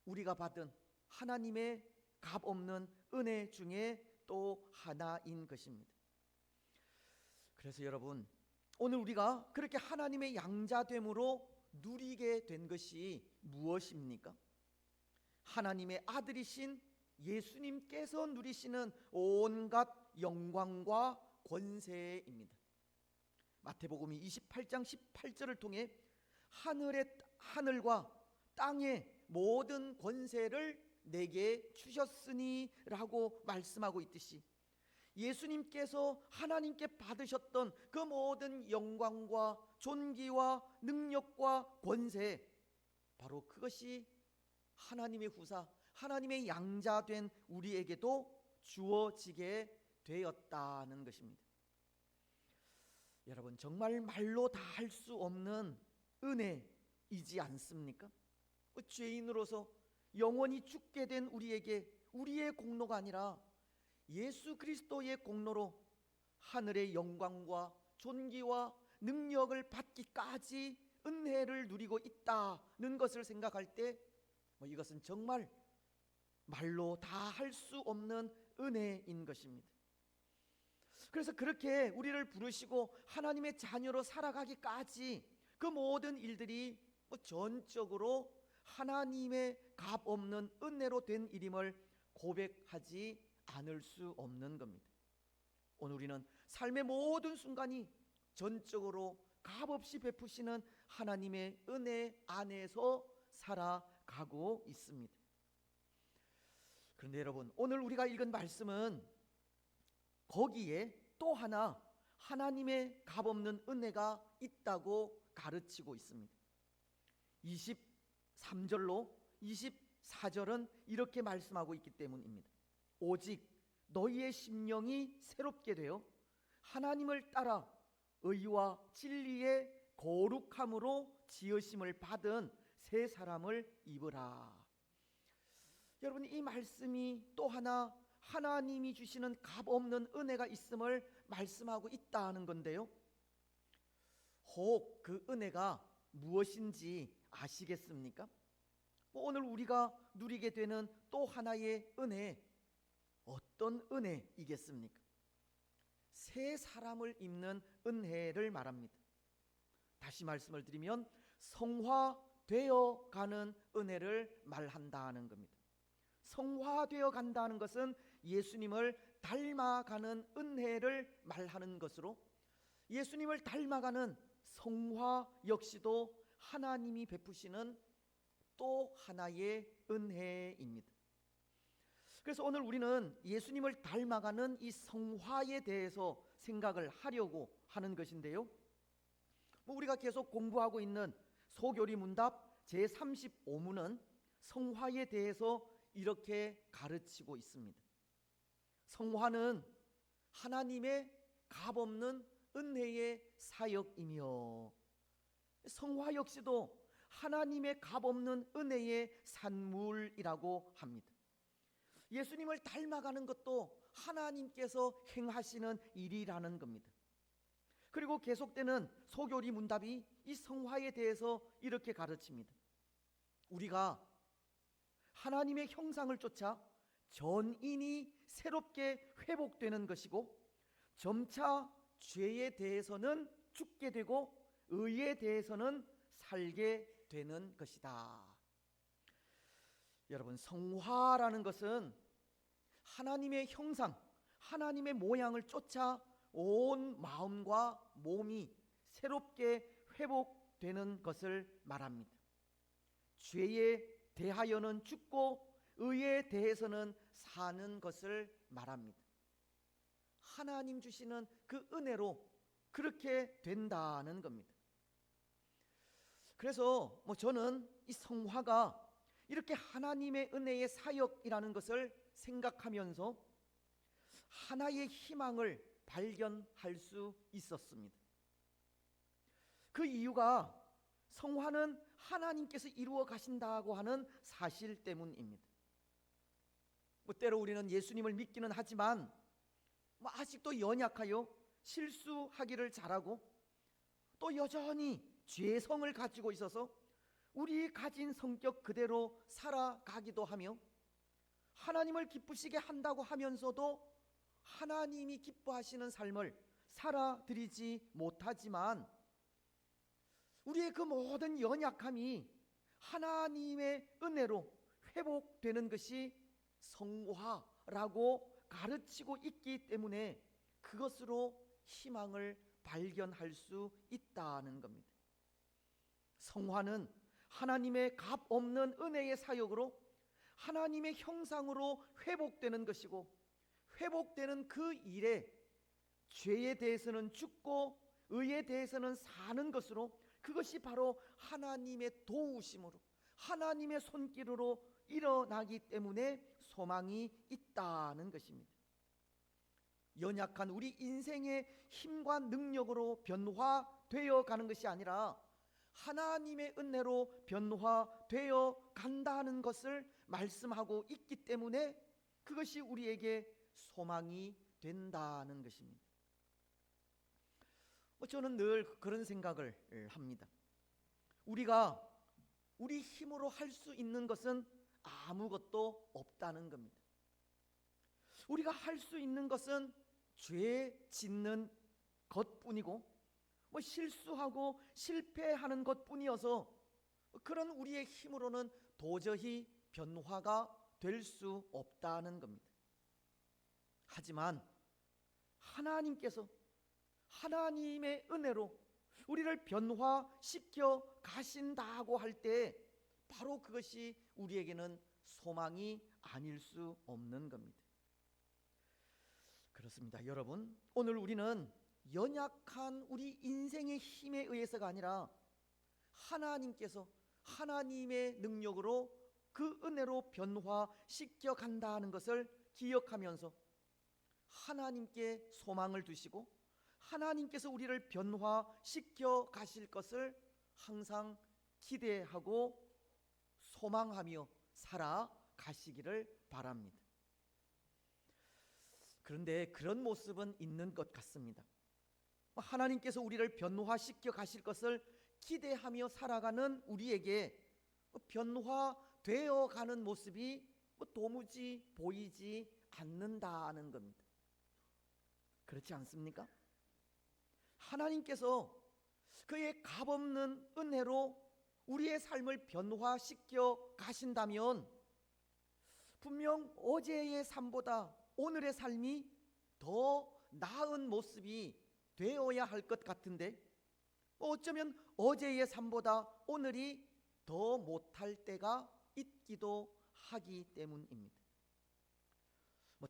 우리가 받은 하나님의 값없는 은혜 중에 또 하나인 것입니다. 그래서 여러분, 오늘 우리가 그렇게 하나님의 양자됨으로 누리게 된 것이 무엇입니까? 하나님의 아들이신 예수님께서 누리시는 온갖 영광과 권세입니다. 마태복음 28장 18절을 통해 하늘과 땅의 모든 권세를 내게 주셨으니 라고 말씀하고 있듯이 예수님께서 하나님께 받으셨던 그 모든 영광과 존귀와 능력과 권세, 바로 그것이 하나님의 후사, 하나님의 양자된 우리에게도 주어지게 되었다는 것입니다. 여러분, 정말 말로 다 할 수 없는 은혜이지 않습니까? 죄인으로서 영원히 죽게 된 우리에게 우리의 공로가 아니라 예수 그리스도의 공로로 하늘의 영광과 존귀와 능력을 받기까지 은혜를 누리고 있다는 것을 생각할 때 이것은 정말 말로 다 할 수 없는 은혜인 것입니다. 그래서 그렇게 우리를 부르시고 하나님의 자녀로 살아가기까지 그 모든 일들이 전적으로 하나님의 값없는 은혜로 된 일임을 고백하지 않을 수 없는 겁니다. 오늘 우리는 삶의 모든 순간이 전적으로 값없이 베푸시는 하나님의 은혜 안에서 살아가고 있습니다. 그런데 여러분, 오늘 우리가 읽은 말씀은 거기에 또 하나 하나님의 값없는 은혜가 있다고 가르치고 있습니다. 23절로 24절은 이렇게 말씀하고 있기 때문입니다. 오직 너희의 심령이 새롭게 되어 하나님을 따라 의와 진리의 거룩함으로 지으심을 받은 새 사람을 입으라. 여러분, 이 말씀이 또 하나 하나님이 주시는 값없는 은혜가 있음을 말씀하고 있다는 건데요, 혹 그 은혜가 무엇인지 아시겠습니까? 오늘 우리가 누리게 되는 또 하나의 은혜, 어떤 은혜이겠습니까? 새 사람을 입는 은혜를 말합니다. 다시 말씀을 드리면 성화되어 가는 은혜를 말한다는 겁니다. 성화되어 간다는 것은 예수님을 닮아가는 은혜를 말하는 것으로, 예수님을 닮아가는 성화 역시도 하나님이 베푸시는 또 하나의 은혜입니다. 그래서 오늘 우리는 예수님을 닮아가는 이 성화에 대해서 생각을 하려고 하는 것인데요, 우리가 계속 공부하고 있는 소교리 문답 제35문은 성화에 대해서 이렇게 가르치고 있습니다. 성화는 하나님의 값없는 은혜의 사역이며 성화 역시도 하나님의 값없는 은혜의 산물이라고 합니다. 예수님을 닮아가는 것도 하나님께서 행하시는 일이라는 겁니다. 그리고 계속되는 소교리 문답이 이 성화에 대해서 이렇게 가르칩니다. 우리가 하나님의 형상을 쫓아 전인이 새롭게 회복되는 것이고, 점차 죄에 대해서는 죽게 되고 의에 대해서는 살게 되는 것이다. 여러분, 성화라는 것은 하나님의 형상, 하나님의 모양을 쫓아 온 마음과 몸이 새롭게 회복되는 것을 말합니다. 죄에 대하여는 죽고 의에 대해서는 사는 것을 말합니다. 하나님 주시는 그 은혜로 그렇게 된다는 겁니다. 그래서 저는 이 성화가 이렇게 하나님의 은혜의 사역이라는 것을 생각하면서 하나의 희망을 발견할 수 있었습니다. 그 이유가 성화는 하나님께서 이루어 가신다고 하는 사실 때문입니다. 때로 우리는 예수님을 믿기는 하지만 아직도 연약하여 실수하기를 잘하고 또 여전히 죄성을 가지고 있어서 우리 가진 성격 그대로 살아가기도 하며 하나님을 기쁘시게 한다고 하면서도 하나님이 기뻐하시는 삶을 살아드리지 못하지만 우리의 그 모든 연약함이 하나님의 은혜로 회복되는 것이 성화라고 가르치고 있기 때문에 그것으로 희망을 발견할 수 있다는 겁니다. 성화는 하나님의 값 없는 은혜의 사역으로 하나님의 형상으로 회복되는 것이고, 회복되는 그 일에 죄에 대해서는 죽고 의에 대해서는 사는 것으로, 그것이 바로 하나님의 도우심으로 하나님의 손길으로 일어나기 때문에 소망이 있다는 것입니다. 연약한 우리 인생의 힘과 능력으로 변화되어 가는 것이 아니라 하나님의 은혜로 변화되어 간다는 것을 말씀하고 있기 때문에 그것이 우리에게 소망이 된다는 것입니다. 저는 늘 그런 생각을 합니다. 우리가 우리 힘으로 할 수 있는 것은 아무것도 없다는 겁니다. 우리가 할 수 있는 것은 죄 짓는 것뿐이고 실수하고 실패하는 것뿐이어서 그런 우리의 힘으로는 도저히 변화가 될 수 없다는 겁니다. 하지만 하나님께서 하나님의 은혜로 우리를 변화시켜 가신다고 할 때 바로 그것이 우리에게는 소망이 아닐 수 없는 겁니다. 그렇습니다. 여러분, 오늘 우리는 연약한 우리 인생의 힘에 의해서가 아니라 하나님께서 하나님의 능력으로 그 은혜로 변화시켜 간다는 것을 기억하면서 하나님께 소망을 두시고 하나님께서 우리를 변화시켜 가실 것을 항상 기대하고 소망하며 살아가시기를 바랍니다. 그런데 그런 모습은 있는 것 같습니다. 하나님께서 우리를 변화시켜 가실 것을 기대하며 살아가는 우리에게 변화되어 가는 모습이 도무지 보이지 않는다는 겁니다. 그렇지 않습니까? 하나님께서 그의 값없는 은혜로 우리의 삶을 변화시켜 가신다면 분명 어제의 삶보다 오늘의 삶이 더 나은 모습이 되어야 할 것 같은데 어쩌면 어제의 삶보다 오늘이 더 못할 때가 있기도 하기 때문입니다.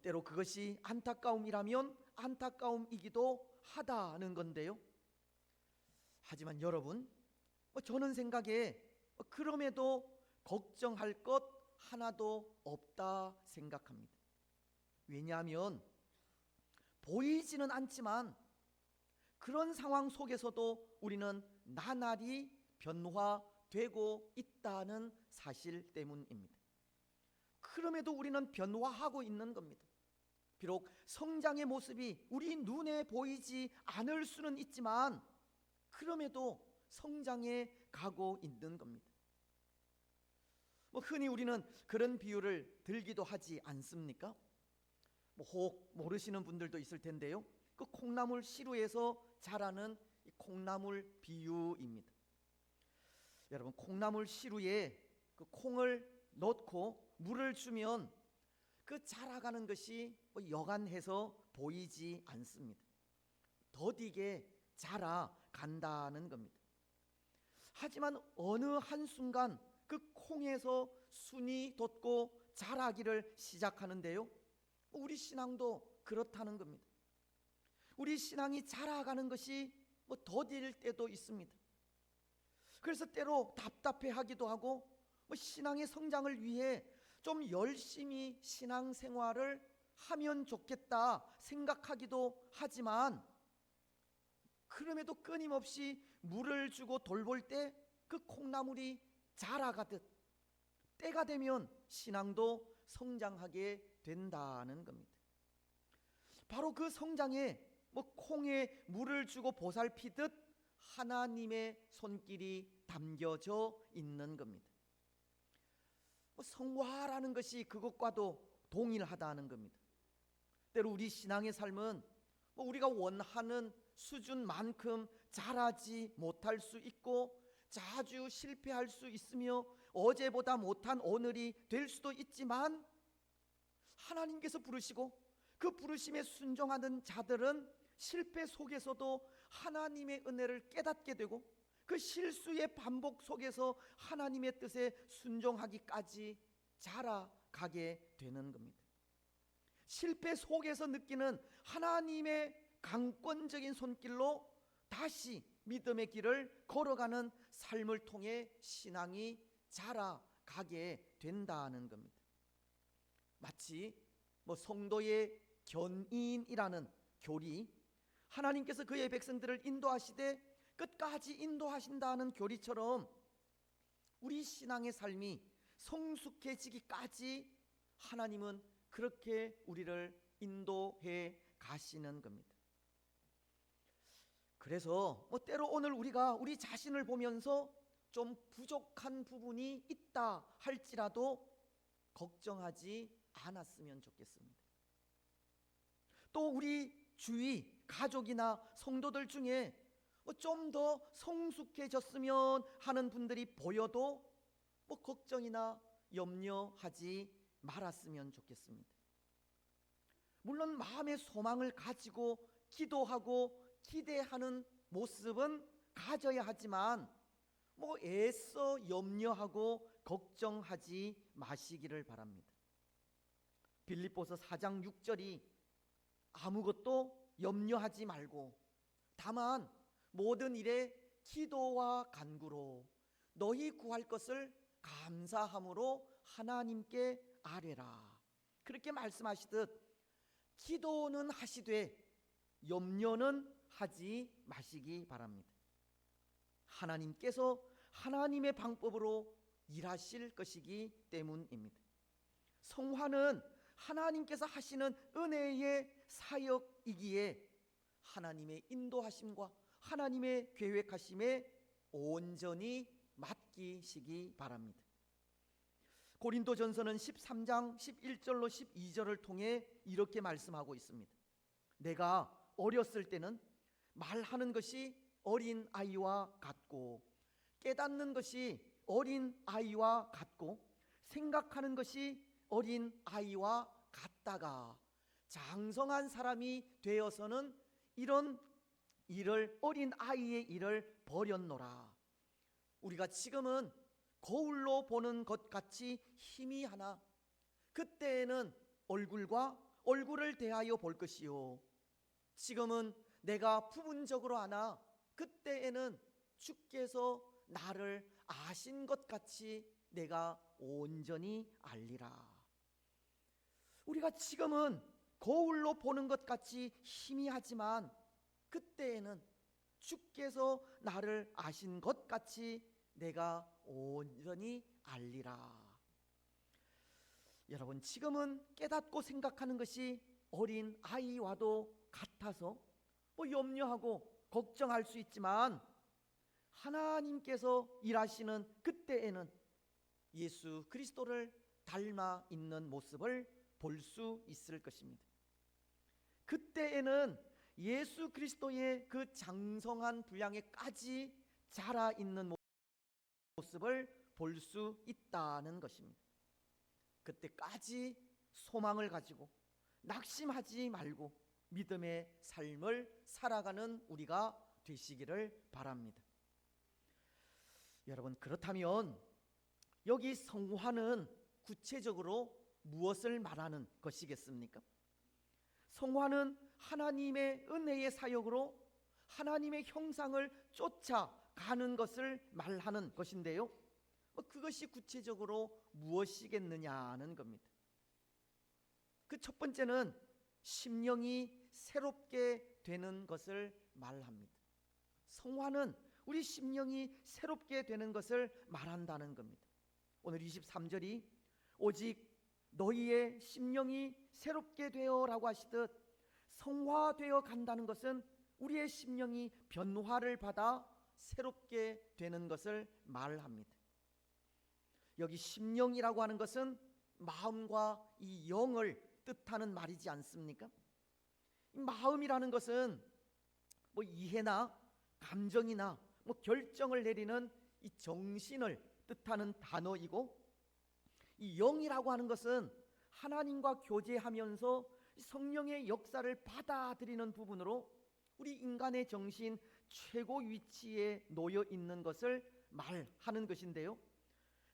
때로 그것이 안타까움이라면 안타까움이기도 하다는 건데요. 하지만 여러분, 저는 생각에 그럼에도 걱정할 것 하나도 없다 생각합니다. 왜냐하면 보이지는 않지만 그런 상황 속에서도 우리는 나날이 변화되고 있다는 사실 때문입니다. 그럼에도 우리는 변화하고 있는 겁니다. 비록 성장의 모습이 우리 눈에 보이지 않을 수는 있지만 그럼에도 성장해 가고 있는 겁니다. 흔히 우리는 그런 비유를 들기도 하지 않습니까? 혹 모르시는 분들도 있을 텐데요. 그 콩나물 시루에서 자라는 이 콩나물 비유입니다. 여러분, 콩나물 시루에 그 콩을 넣고 물을 주면 그 자라가는 것이 뭐 여간해서 보이지 않습니다. 더디게 자라간다는 겁니다. 하지만 어느 한순간 그 콩에서 순이 돋고 자라기를 시작하는데요, 우리 신앙도 그렇다는 겁니다. 우리 신앙이 자라가는 것이 뭐 더딜 때도 있습니다. 그래서 때로 답답해하기도 하고 뭐 신앙의 성장을 위해 좀 열심히 신앙생활을 하면 좋겠다 생각하기도 하지만, 그럼에도 끊임없이 물을 주고 돌볼 때 그 콩나물이 자라가듯 때가 되면 신앙도 성장하게 된다는 겁니다. 바로 그 성장에 뭐 콩에 물을 주고 보살피듯 하나님의 손길이 담겨져 있는 겁니다. 뭐 성화라는 것이 그것과도 동일하다는 겁니다. 때로 우리 신앙의 삶은 뭐 우리가 원하는 수준만큼 자라지 못할 수 있고 자주 실패할 수 있으며 어제보다 못한 오늘이 될 수도 있지만, 하나님께서 부르시고 그 부르심에 순종하는 자들은 실패 속에서도 하나님의 은혜를 깨닫게 되고 그 실수의 반복 속에서 하나님의 뜻에 순종하기까지 자라가게 되는 겁니다. 실패 속에서 느끼는 하나님의 강권적인 손길로 다시 믿음의 길을 걸어가는 삶을 통해 신앙이 자라가게 된다는 겁니다. 마치 뭐 성도의 견인이라는 교리, 하나님께서 그의 백성들을 인도하시되 끝까지 인도하신다는 교리처럼 우리 신앙의 삶이 성숙해지기까지 하나님은 그렇게 우리를 인도해 가시는 겁니다. 그래서 뭐 때로 오늘 우리가 우리 자신을 보면서 좀 부족한 부분이 있다 할지라도 걱정하지 않았으면 좋겠습니다. 또 우리 주위 가족이나 성도들 중에 좀 더 성숙해졌으면 하는 분들이 보여도 뭐 걱정이나 염려하지 말았으면 좋겠습니다. 물론 마음의 소망을 가지고 기도하고 기대하는 모습은 가져야 하지만 뭐 애써 염려하고 걱정하지 마시기를 바랍니다. 빌립보서 4장 6절이 아무것도 염려하지 말고 다만 모든 일에 기도와 간구로 너희 구할 것을 감사함으로 하나님께 아뢰라, 그렇게 말씀하시듯 기도는 하시되 염려는 하지 마시기 바랍니다. 하나님께서 하나님의 방법으로 일하실 것이기 때문입니다. 성화는 하나님께서 하시는 은혜의 사역이기에 하나님의 인도하심과 하나님의 계획하심에 온전히 맡기시기 바랍니다. 고린도전서는 13장 11절로 12절을 통해 이렇게 말씀하고 있습니다. 내가 어렸을 때는 말하는 것이 어린 아이와 같고 깨닫는 것이 어린 아이와 같고 생각하는 것이 어린 아이와 같다가 장성한 사람이 되어서는 이런 일을, 어린 아이의 일을 버렸노라. 우리가 지금은 거울로 보는 것 같이 희미하나 그때에는 얼굴과 얼굴을 대하여 볼 것이요 지금은 내가 부분적으로 아나 그때에는 주께서 나를 아신 것 같이 내가 온전히 알리라. 우리가 지금은 거울로 보는 것 같이 희미하지만 그때에는 주께서 나를 아신 것 같이 내가 온전히 알리라. 여러분, 지금은 깨닫고 생각하는 것이 어린 아이와도 같아서 뭐 염려하고 걱정할 수 있지만 하나님께서 일하시는 그때에는 예수 그리스도를 닮아 있는 모습을 볼 수 있을 것입니다. 그때에는 예수 그리스도의 그 장성한 분량에까지 자라 있는 모습 모습을 볼 수 있다는 것입니다. 그때까지 소망을 가지고 낙심하지 말고 믿음의 삶을 살아가는 우리가 되시기를 바랍니다. 여러분, 그렇다면 여기 성화는 구체적으로 무엇을 말하는 것이겠습니까? 성화는 하나님의 은혜의 사역으로 하나님의 형상을 쫓아가는 것을 말하는 것인데요, 그것이 구체적으로 무엇이겠느냐는 겁니다. 그 첫 번째는 심령이 새롭게 되는 것을 말합니다. 성화는 우리 심령이 새롭게 되는 것을 말한다는 겁니다. 오늘 23절이 오직 너희의 심령이 새롭게 되어라고 하시듯 성화되어 간다는 것은 우리의 심령이 변화를 받아 새롭게 되는 것을 말합니다. 여기 심령이라고 하는 것은 마음과 이 영을 뜻하는 말이지 않습니까? 이 마음이라는 것은 이해나 감정이나 결정을 내리는 이 정신을 뜻하는 단어이고, 이 영이라고 하는 것은 하나님과 교제하면서 성령의 역사를 받아들이는 부분으로 우리 인간의 정신 최고 위치에 놓여 있는 것을 말하는 것인데요,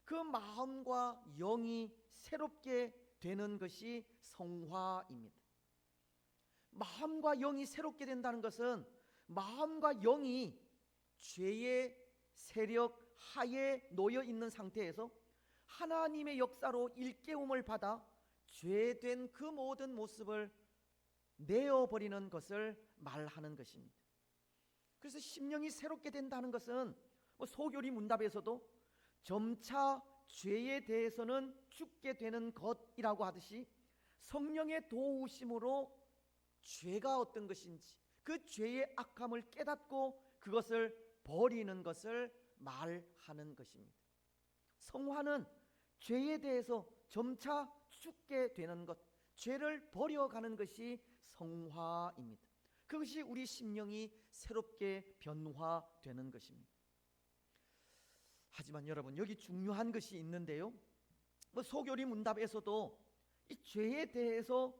그 마음과 영이 새롭게 되는 것이 성화입니다. 마음과 영이 새롭게 된다는 것은 마음과 영이 죄의 세력 하에 놓여 있는 상태에서 하나님의 역사로 일깨움을 받아 죄된 그 모든 모습을 내어버리는 것을 말하는 것입니다. 그래서 심령이 새롭게 된다는 것은 소교리 문답에서도 점차 죄에 대해서는 죽게 되는 것이라고 하듯이 성령의 도우심으로 죄가 어떤 것인지 그 죄의 악함을 깨닫고 그것을 버리는 것을 말하는 것입니다. 성화는 죄에 대해서 점차 죽게 되는 것, 죄를 버려가는 것이 성화입니다. 그것이 우리 심령이 새롭게 변화되는 것입니다. 하지만 여러분, 여기 중요한 것이 있는데요, 소교리 문답에서도 이 죄에 대해서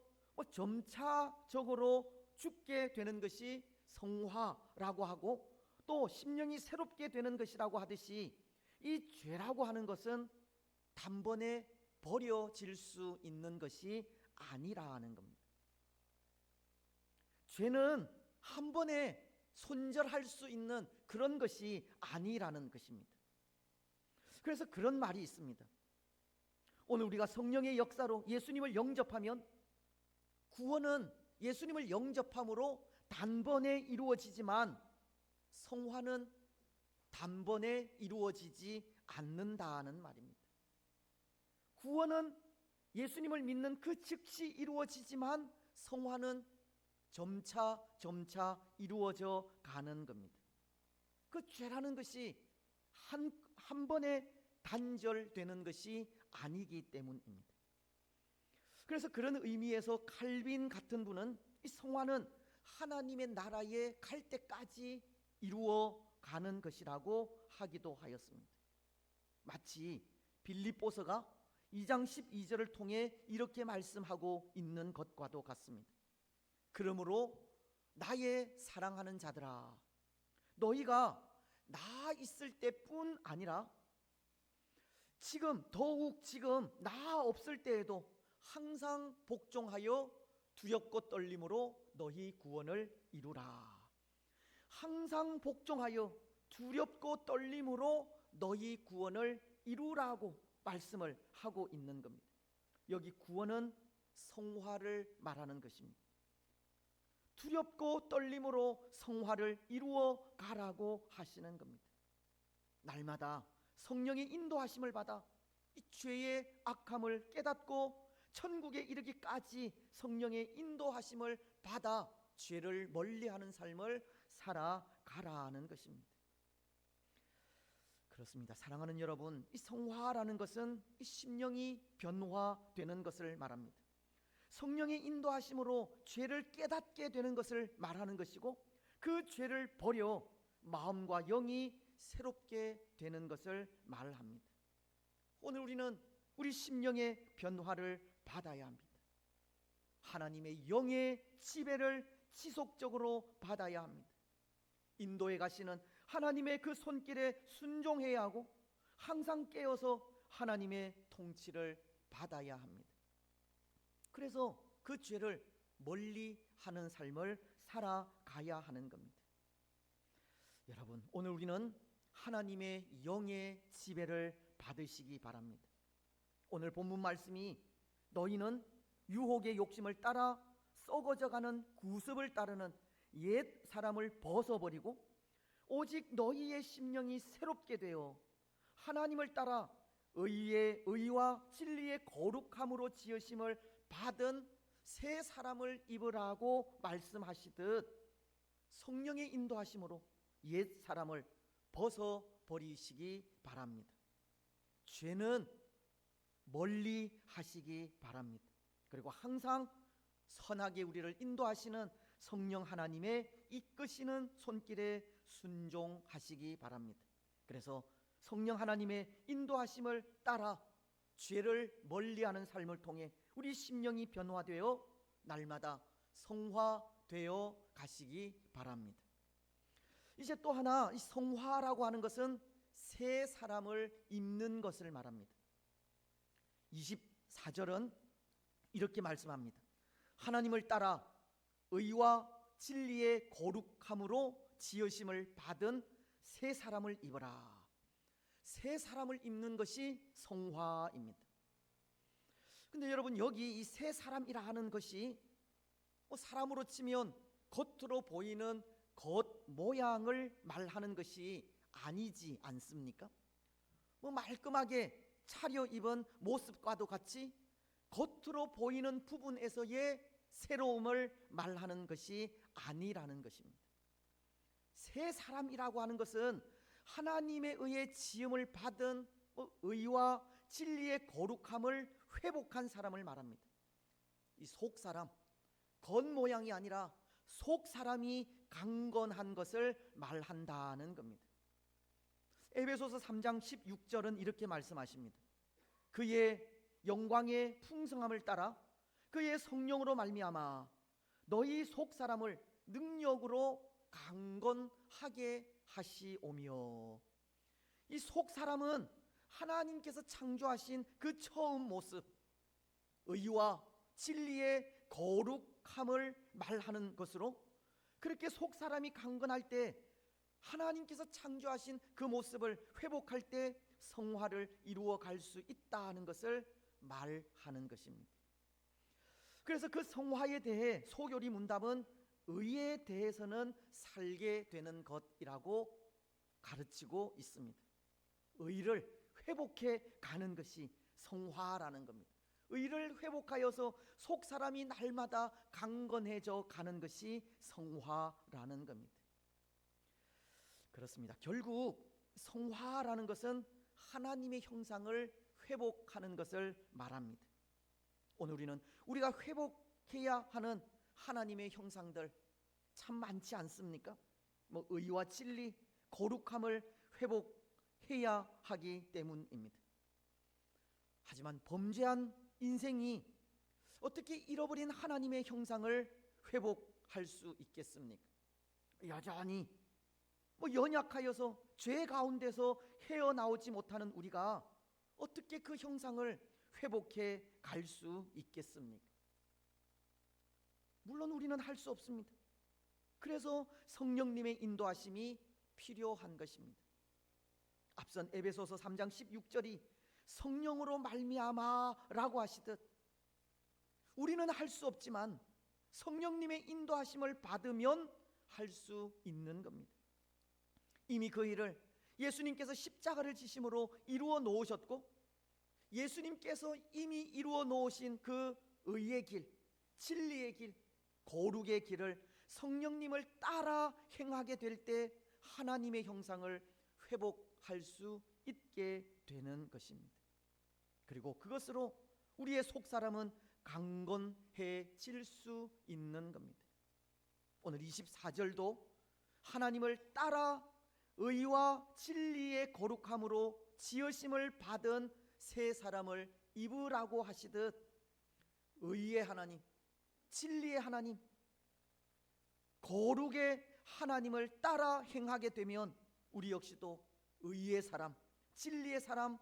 점차적으로 죽게 되는 것이 성화라고 하고, 또 심령이 새롭게 되는 것이라고 하듯이 이 죄라고 하는 것은 단번에 버려질 수 있는 것이 아니라는 겁니다. 죄는 한 번에 손절할 수 있는 그런 것이 아니라는 것입니다. 그래서 그런 말이 있습니다. 오늘 우리가 성령의 역사로 예수님을 영접하면 구원은 예수님을 영접함으로 단번에 이루어지지만 성화는 단번에 이루어지지 않는다는 말입니다. 구원은 예수님을 믿는 그 즉시 이루어지지만 성화는 점차 이루어져 가는 겁니다. 그 죄라는 것이 한 번에 단절되는 것이 아니기 때문입니다. 그래서 그런 의미에서 칼빈 같은 분은 이 성화는 하나님의 나라에 갈 때까지 이루어 가는 것이라고 하기도 하였습니다. 마치 빌립보서가 2장 12절을 통해 이렇게 말씀하고 있는 것과도 같습니다. 그러므로 나의 사랑하는 자들아, 너희가 나 있을 때뿐 아니라 더욱 지금 나 없을 때에도 항상 복종하여 두렵고 떨림으로 너희 구원을 이루라. 항상 복종하여 두렵고 떨림으로 너희 구원을 이루라고 말씀을 하고 있는 겁니다. 여기 구원은 성화를 말하는 것입니다. 두렵고 떨림으로 성화를 이루어 가라고 하시는 겁니다. 날마다 성령의 인도하심을 받아 이 죄의 악함을 깨닫고 천국에 이르기까지 성령의 인도하심을 받아 죄를 멀리하는 삶을 살아가라는 것입니다. 그렇습니다. 사랑하는 여러분, 이 성화라는 것은 이 심령이 변화되는 것을 말합니다. 성령의 인도하심으로 죄를 깨닫게 되는 것을 말하는 것이고, 그 죄를 버려 마음과 영이 새롭게 되는 것을 말합니다. 오늘 우리는 우리 심령의 변화를 받아야 합니다. 하나님의 영의 지배를 지속적으로 받아야 합니다. 인도에 가시는 하나님의 그 손길에 순종해야 하고 항상 깨어서 하나님의 통치를 받아야 합니다. 그래서 그 죄를 멀리 하는 삶을 살아가야 하는 겁니다. 여러분, 오늘 우리는 하나님의 영의 지배를 받으시기 바랍니다. 오늘 본문 말씀이 너희는 유혹의 욕심을 따라 썩어져가는 구습을 따르는 옛 사람을 벗어버리고 오직 너희의 심령이 새롭게 되어 하나님을 따라 의와 진리의 거룩함으로 지으심을 받은 새 사람을 입으라고 말씀하시듯 성령의 인도하심으로 옛 사람을 벗어버리시기 바랍니다. 죄는 멀리 하시기 바랍니다. 그리고 항상 선하게 우리를 인도하시는 성령 하나님의 이끄시는 손길에 순종하시기 바랍니다. 그래서 성령 하나님의 인도하심을 따라 죄를 멀리하는 삶을 통해 우리 심령이 변화되어 날마다 성화되어 가시기 바랍니다. 이제 또 하나, 이 성화라고 하는 것은 새 사람을 입는 것을 말합니다. 24절은 이렇게 말씀합니다. 하나님을 따라 의와 진리의 거룩함으로 지으심을 받은 새 사람을 입어라. 새 사람을 입는 것이 성화입니다. 근데 여러분, 여기 이 새 사람이라 하는 것이 사람으로 치면 겉으로 보이는 겉 모양을 말하는 것이 아니지 않습니까? 말끔하게 차려입은 모습과도 같이 겉으로 보이는 부분에서의 새로움을 말하는 것이 아니라는 것입니다. 새 사람이라고 하는 것은 하나님에 의해 지음을 받은 의와 진리의 거룩함을 회복한 사람을 말합니다. 이 속사람, 겉모양이 아니라 속사람이 강건한 것을 말한다는 겁니다. 에베소서 3장 16절은 이렇게 말씀하십니다. 그의 영광의 풍성함을 따라 그의 성령으로 말미암아 너희 속사람을 능력으로 강건하게 하시오며. 이 속사람은 하나님께서 창조하신 그 처음 모습, 의와 진리의 거룩함을 말하는 것으로, 그렇게 속사람이 강건할 때 하나님께서 창조하신 그 모습을 회복할 때 성화를 이루어 갈 수 있다는 것을 말하는 것입니다. 그래서 그 성화에 대해 소교리 문답은 의에 대해서는 살게 되는 것이라고 가르치고 있습니다. 의를 회복해 가는 것이 성화라는 겁니다. 의를 회복하여서 속사람이 날마다 강건해져 가는 것이 성화라는 겁니다. 그렇습니다. 결국 성화라는 것은 하나님의 형상을 회복하는 것을 말합니다. 오늘 우리는 우리가 회복해야 하는 하나님의 형상들 참 많지 않습니까? 의와 진리, 거룩함을 회복해야 하기 때문입니다. 하지만 범죄한 인생이 어떻게 잃어버린 하나님의 형상을 회복할 수 있겠습니까? 여전히 연약하여서 죄 가운데서 헤어나오지 못하는 우리가 어떻게 그 형상을 회복해 갈 수 있겠습니까? 물론 우리는 할 수 없습니다. 그래서 성령님의 인도하심이 필요한 것입니다. 앞선 에베소서 3장 16절이 성령으로 말미암아라고 하시듯 우리는 할 수 없지만 성령님의 인도하심을 받으면 할 수 있는 겁니다. 이미 그 일을 예수님께서 십자가를 지심으로 이루어 놓으셨고, 예수님께서 이미 이루어 놓으신 그 의의 길, 진리의 길, 거룩의 길을 성령님을 따라 행하게 될 때 하나님의 형상을 회복할 수 있게 되는 것입니다. 그리고 그것으로 우리의 속사람은 강건해질 수 있는 겁니다. 오늘 24절도 하나님을 따라 의와 진리의 거룩함으로 지으심을 받은 새 사람을 입으라고 하시듯 의의 하나님, 진리의 하나님, 거룩의 하나님을 따라 행하게 되면 우리 역시도 의의 사람, 진리의 사람,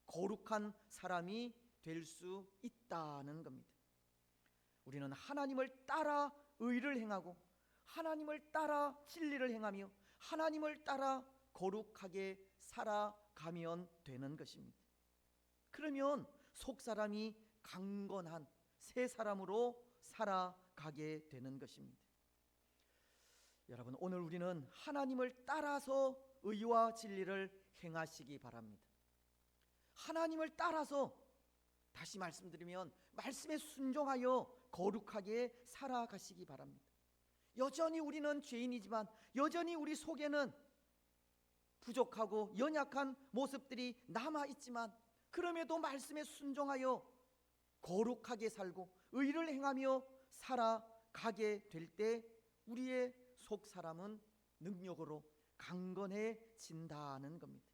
거룩한 사람이 될 수 있다는 겁니다. 우리는 하나님을 따라 의를 행하고 하나님을 따라 진리를 행하며 하나님을 따라 거룩하게 살아가면 되는 것입니다. 그러면 속사람이 강건한 새 사람으로 살아가게 되는 것입니다. 여러분, 오늘 우리는 하나님을 따라서 의와 진리를 행하시기 바랍니다. 하나님을 따라서, 다시 말씀드리면 말씀에 순종하여 거룩하게 살아가시기 바랍니다. 여전히 우리는 죄인이지만 여전히 우리 속에는 부족하고 연약한 모습들이 남아있지만 그럼에도 말씀에 순종하여 거룩하게 살고 의를 행하며 살아가게 될 때 우리의 속사람은 능력으로 강건해진다는 겁니다.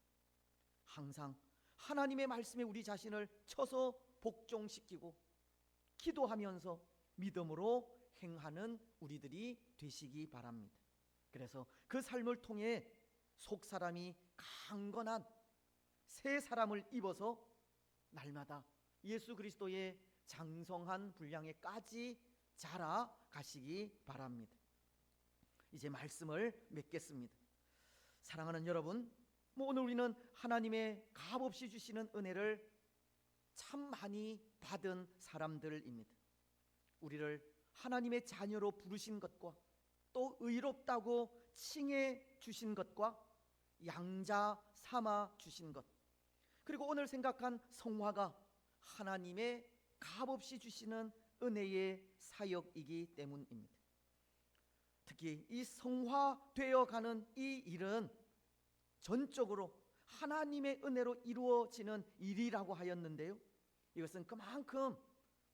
항상 하나님의 말씀에 우리 자신을 쳐서 복종시키고 기도하면서 믿음으로 행하는 우리들이 되시기 바랍니다. 그래서 그 삶을 통해 속사람이 강건한 새 사람을 입어서 날마다 예수 그리스도의 장성한 분량에까지 자라가시기 바랍니다. 이제 말씀을 맺겠습니다. 사랑하는 여러분, 오늘 우리는 하나님의 값없이 주시는 은혜를 참 많이 받은 사람들입니다. 우리를 하나님의 자녀로 부르신 것과 또 의롭다고 칭해 주신 것과 양자 삼아 주신 것, 그리고 오늘 생각한 성화가 하나님의 값없이 주시는 은혜의 사역이기 때문입니다. 특히 이 성화되어 가는 이 일은 전적으로 하나님의 은혜로 이루어지는 일이라고 하였는데요, 이것은 그만큼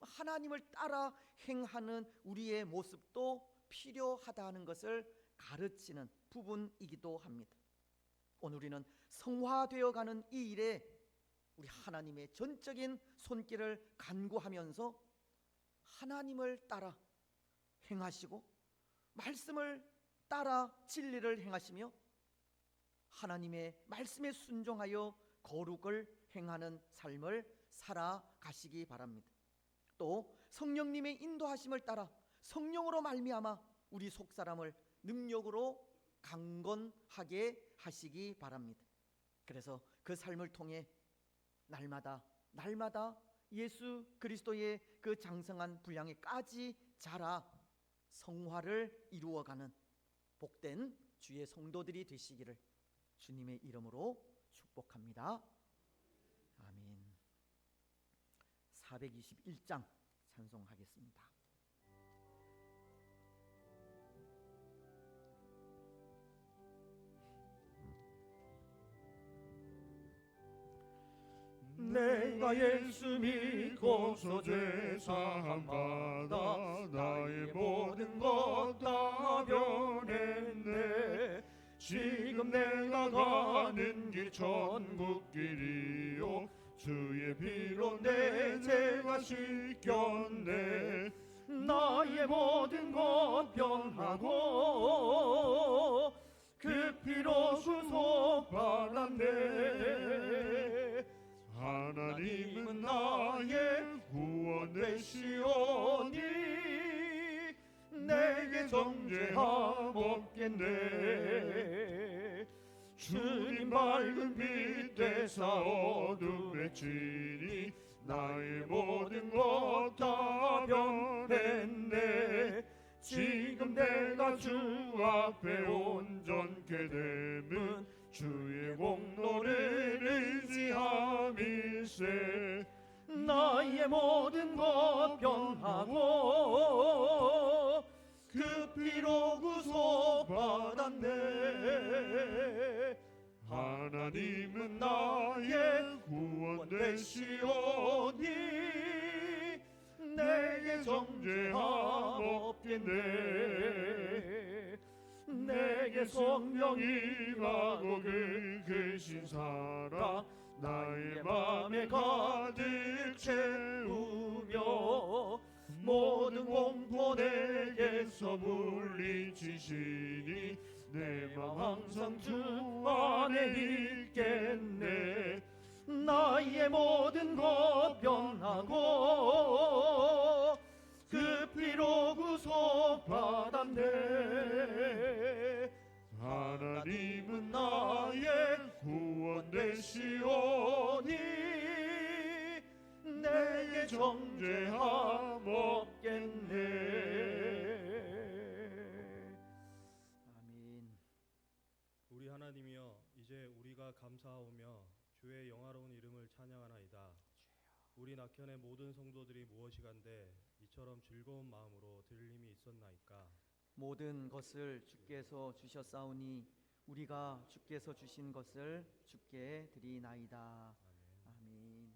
하나님을 따라 행하는 우리의 모습도 필요하다는 것을 가르치는 부분이기도 합니다. 오늘 우리는 성화되어 가는 이 일에 우리 하나님의 전적인 손길을 간구하면서 하나님을 따라 행하시고 말씀을 따라 진리를 행하시며 하나님의 말씀에 순종하여 거룩을 행하는 삶을 살아가시기 바랍니다. 또 성령님의 인도하심을 따라 성령으로 말미암아 우리 속사람을 능력으로 강건하게 하시기 바랍니다. 그래서 그 삶을 통해 날마다 예수 그리스도의 그 장성한 분량에까지 자라 성화를 이루어가는 복된 주의 성도들이 되시기를 주님의 이름으로 축복합니다. 아멘. 421장 찬송하겠습니다. 내가 예수 믿고서 죄사함 받아 나의 모든 것 다 변했네. 지금 내가 가는 길 천국길이요 주의 피로 내 죄가 씻겼네. 나의 모든 것 변하고 그 피로 수속받았네. 하나님은 나의 구원 되시오니 내게 정죄함 없겠네. 주님 밝은 빛 되사 어둠에 치니 나의 모든 것 다 변했네. 지금 내가 주 앞에 온전케 됨은 주의 공로를 의지함일세. 나의 모든 것 변하고 그 피로 구속받았네. 하나님은 나의 구원 되시오니 내게 정죄함 없겠네. 내게 성령이 임하고 계신 사랑 나의 맘에 가득 채우며 모든 공포 내게서 물리치시니 내 맘 항상 주 안에 있겠네. 나의 모든 것 변하고 그 피로 구속받았네. 하나님은 나의 구원 되시오니 내게 정죄함 없겠네. 아멘. 우리 하나님이여, 이제 우리가 감사하오며 주의 영화로운 이름을 찬양하나이다. 우리 낙현의 모든 성도들이 무엇이간데 이처럼 즐거운 마음으로 들을 힘이 있었나이까. 모든 것을 주께서 주셨사오니 우리가 주께서 주신 것을 주께 드리나이다. 아멘.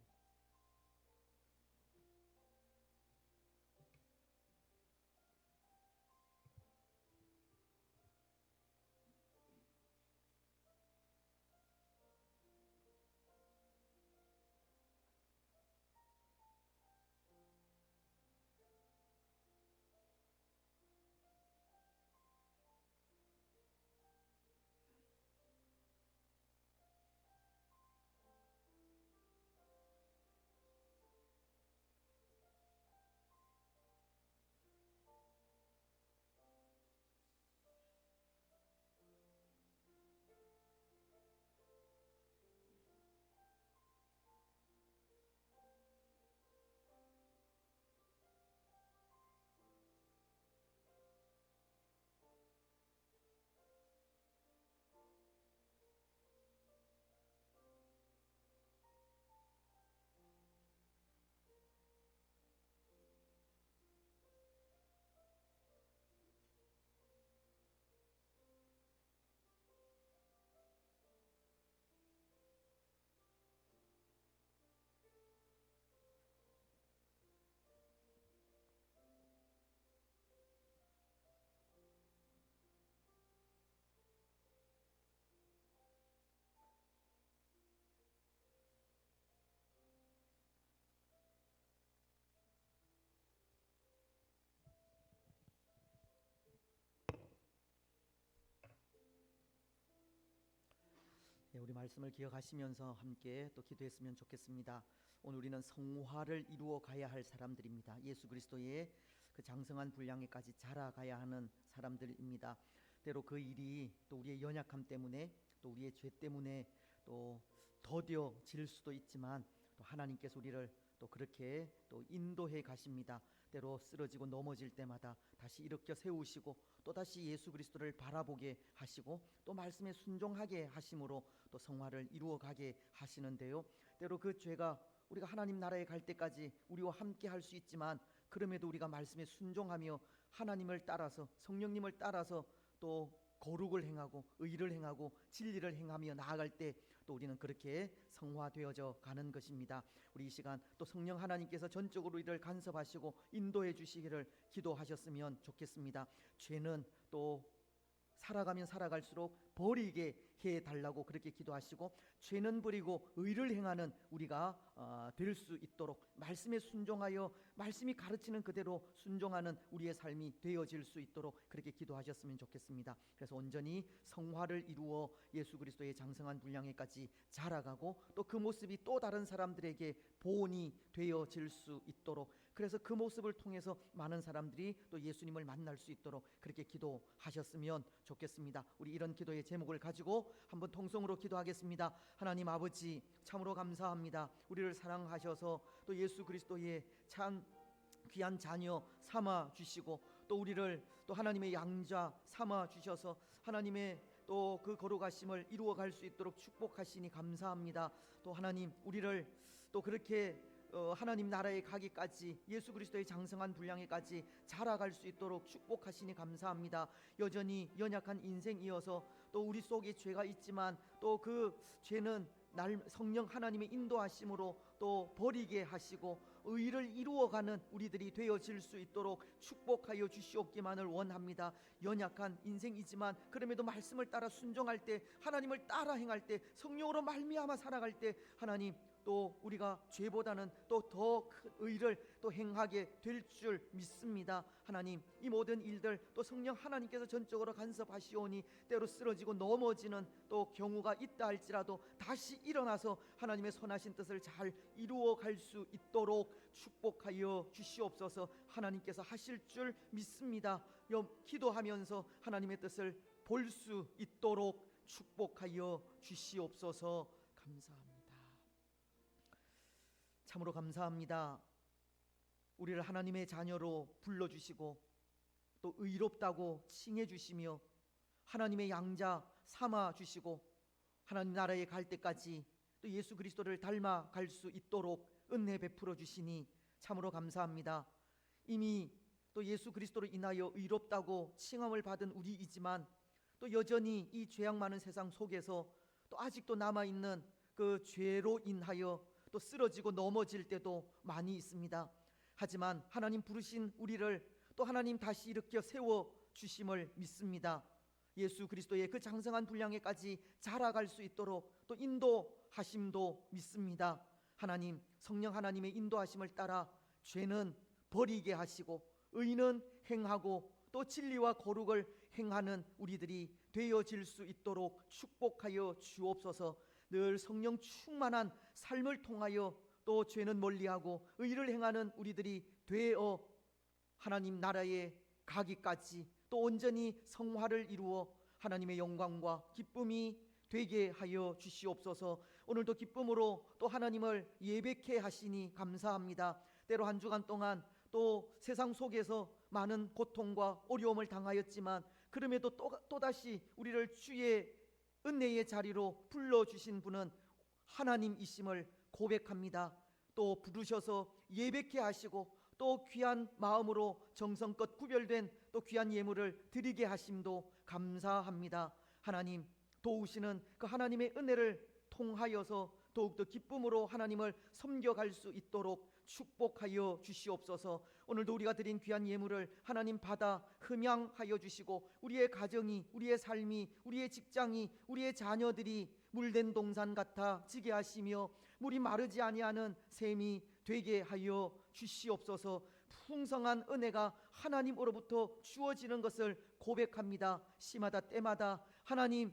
우리 말씀을 기억하시면서 함께 또 기도했으면 좋겠습니다. 오늘 우리는 성화를 이루어 가야 할 사람들입니다. 예수 그리스도의 그 장성한 분량에까지 자라가야 하는 사람들입니다. 때로 그 일이 또 우리의 연약함 때문에 또 우리의 죄 때문에 또 더뎌질 수도 있지만 또 하나님께서 우리를 또 그렇게 또 인도해 가십니다. 때로 쓰러지고 넘어질 때마다 다시 일으켜 세우시고 또 다시 예수 그리스도를 바라보게 하시고 또 말씀에 순종하게 하심으로 또 성화를 이루어 가게 하시는데요. 때로 그 죄가 우리가 하나님 나라에 갈 때까지 우리와 함께 할 수 있지만 그럼에도 우리가 말씀에 순종하며 하나님을 따라서 성령님을 따라서 또 거룩을 행하고 의를 행하고 진리를 행하며 나아갈 때 또 우리는 그렇게 성화되어져 가는 것입니다. 우리 이 시간 또 성령 하나님께서 전적으로 우리를 간섭하시고 인도해 주시기를 기도하셨으면 좋겠습니다. 죄는 또 살아가면 살아갈수록 버리게 해달라고 그렇게 기도하시고 죄는 버리고 의를 행하는 우리가 될 수 있도록 말씀에 순종하여 말씀이 가르치는 그대로 순종하는 우리의 삶이 되어질 수 있도록 그렇게 기도하셨으면 좋겠습니다. 그래서 온전히 성화를 이루어 예수 그리스도의 장성한 분량에까지 자라가고 또 그 모습이 또 다른 사람들에게 보온이 되어질 수 있도록 그래서 그 모습을 통해서 많은 사람들이 또 예수님을 만날 수 있도록 그렇게 기도하셨으면 좋겠습니다. 우리 이런 기도의 제목을 가지고 한번 통성으로 기도하겠습니다. 하나님 아버지, 참으로 감사합니다. 우리를 사랑하셔서 또 예수 그리스도의 참 귀한 자녀 삼아 주시고 또 우리를 또 하나님의 양자 삼아 주셔서 하나님의 또 그 거룩하심을 이루어 갈 수 있도록 축복하시니 감사합니다. 또 하나님 우리를 또 그렇게 하나님 나라에 가기까지 예수 그리스도의 장성한 분량에까지 자라갈 수 있도록 축복하시니 감사합니다. 여전히 연약한 인생이어서 또 우리 속에 죄가 있지만 또 그 죄는 성령 하나님의 인도하심으로 또 또 버리게 하시고 의를 이루어가는 우리들이 되어질 수 있도록 축복하여 주시옵기만을 원합니다. 연약한 인생이지만 그럼에도 말씀을 따라 순종할 때, 하나님을 따라 행할 때, 성령으로 말미암아 살아갈 때 하나님 또 우리가 죄보다는 또 더 큰 의를 또 행하게 될 줄 믿습니다. 하나님, 이 모든 일들 또 성령 하나님께서 전적으로 간섭하시오니 때로 쓰러지고 넘어지는 또 경우가 있다 할지라도 다시 일어나서 하나님의 선하신 뜻을 잘 이루어 갈 수 있도록 축복하여 주시옵소서. 하나님께서 하실 줄 믿습니다. 기도하면서 하나님의 뜻을 볼 수 있도록 축복하여 주시옵소서. 감사합니다. 참으로 감사합니다. 우리를 하나님의 자녀로 불러주시고 또 의롭다고 칭해주시며 하나님의 양자 삼아주시고 하나님 나라에 갈 때까지 또 예수 그리스도를 닮아갈 수 있도록 은혜 베풀어 주시니 참으로 감사합니다. 이미 또 예수 그리스도로 인하여 의롭다고 칭함을 받은 우리이지만 또 여전히 이 죄악 많은 세상 속에서 또 아직도 남아있는 그 죄로 인하여 또 쓰러지고 넘어질 때도 많이 있습니다. 하지만 하나님 부르신 우리를 또 하나님 다시 일으켜 세워 주심을 믿습니다. 예수 그리스도의 그 장성한 분량에까지 자라갈 수 있도록 또 인도하심도 믿습니다. 하나님, 성령 하나님의 인도하심을 따라 죄는 버리게 하시고 의는 행하고 또 진리와 거룩을 행하는 우리들이 되어질 수 있도록 축복하여 주옵소서. 늘 성령 충만한 삶을 통하여 또 죄는 멀리하고 의를 행하는 우리들이 되어 하나님 나라에 가기까지 또 온전히 성화를 이루어 하나님의 영광과 기쁨이 되게 하여 주시옵소서. 오늘도 기쁨으로 또 하나님을 예배케 하시니 감사합니다. 때로 한 주간 동안 또 세상 속에서 많은 고통과 어려움을 당하였지만 그럼에도 또다시 우리를 주의 은혜의 자리로 불러주신 분은 하나님이심을 고백합니다. 또 부르셔서 예배케 하시고 또 귀한 마음으로 정성껏 구별된 또 귀한 예물을 드리게 하심도 감사합니다. 하나님, 도우시는 그 하나님의 은혜를 통하여서 더욱더 기쁨으로 하나님을 섬겨갈 수 있도록 축복하여 주시옵소서. 오늘도 우리가 드린 귀한 예물을 하나님 받아 흠양하여 주시고 우리의 가정이, 우리의 삶이, 우리의 직장이, 우리의 자녀들이 물된 동산 같아 지게 하시며 물이 마르지 아니하는 샘이 되게 하여 주시옵소서. 풍성한 은혜가 하나님으로부터 주어지는 것을 고백합니다. 시마다 때마다 하나님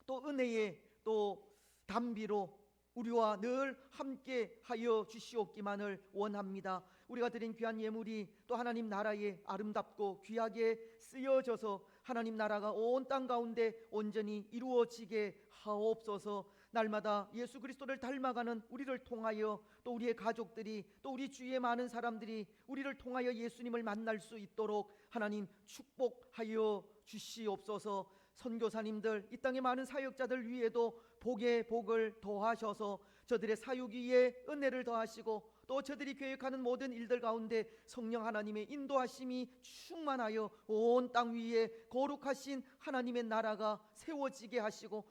또 은혜의 또 담비로 우리와 늘 함께 하여 주시옵기만을 원합니다. 우리가 드린 귀한 예물이 또 하나님 나라에 아름답고 귀하게 쓰여져서 하나님 나라가 온 땅 가운데 온전히 이루어지게 하옵소서. 날마다 예수 그리스도를 닮아가는 우리를 통하여 또 우리의 가족들이 또 우리 주위의 많은 사람들이 우리를 통하여 예수님을 만날 수 있도록 하나님 축복하여 주시옵소서. 선교사님들, 이 땅의 많은 사역자들 위에도 복의 복을 더하셔서 저들의 사역 위에 은혜를 더하시고 또 저들이 계획하는 모든 일들 가운데 성령 하나님의 인도하심이 충만하여 온 땅 위에 거룩하신 하나님의 나라가 세워지게 하시고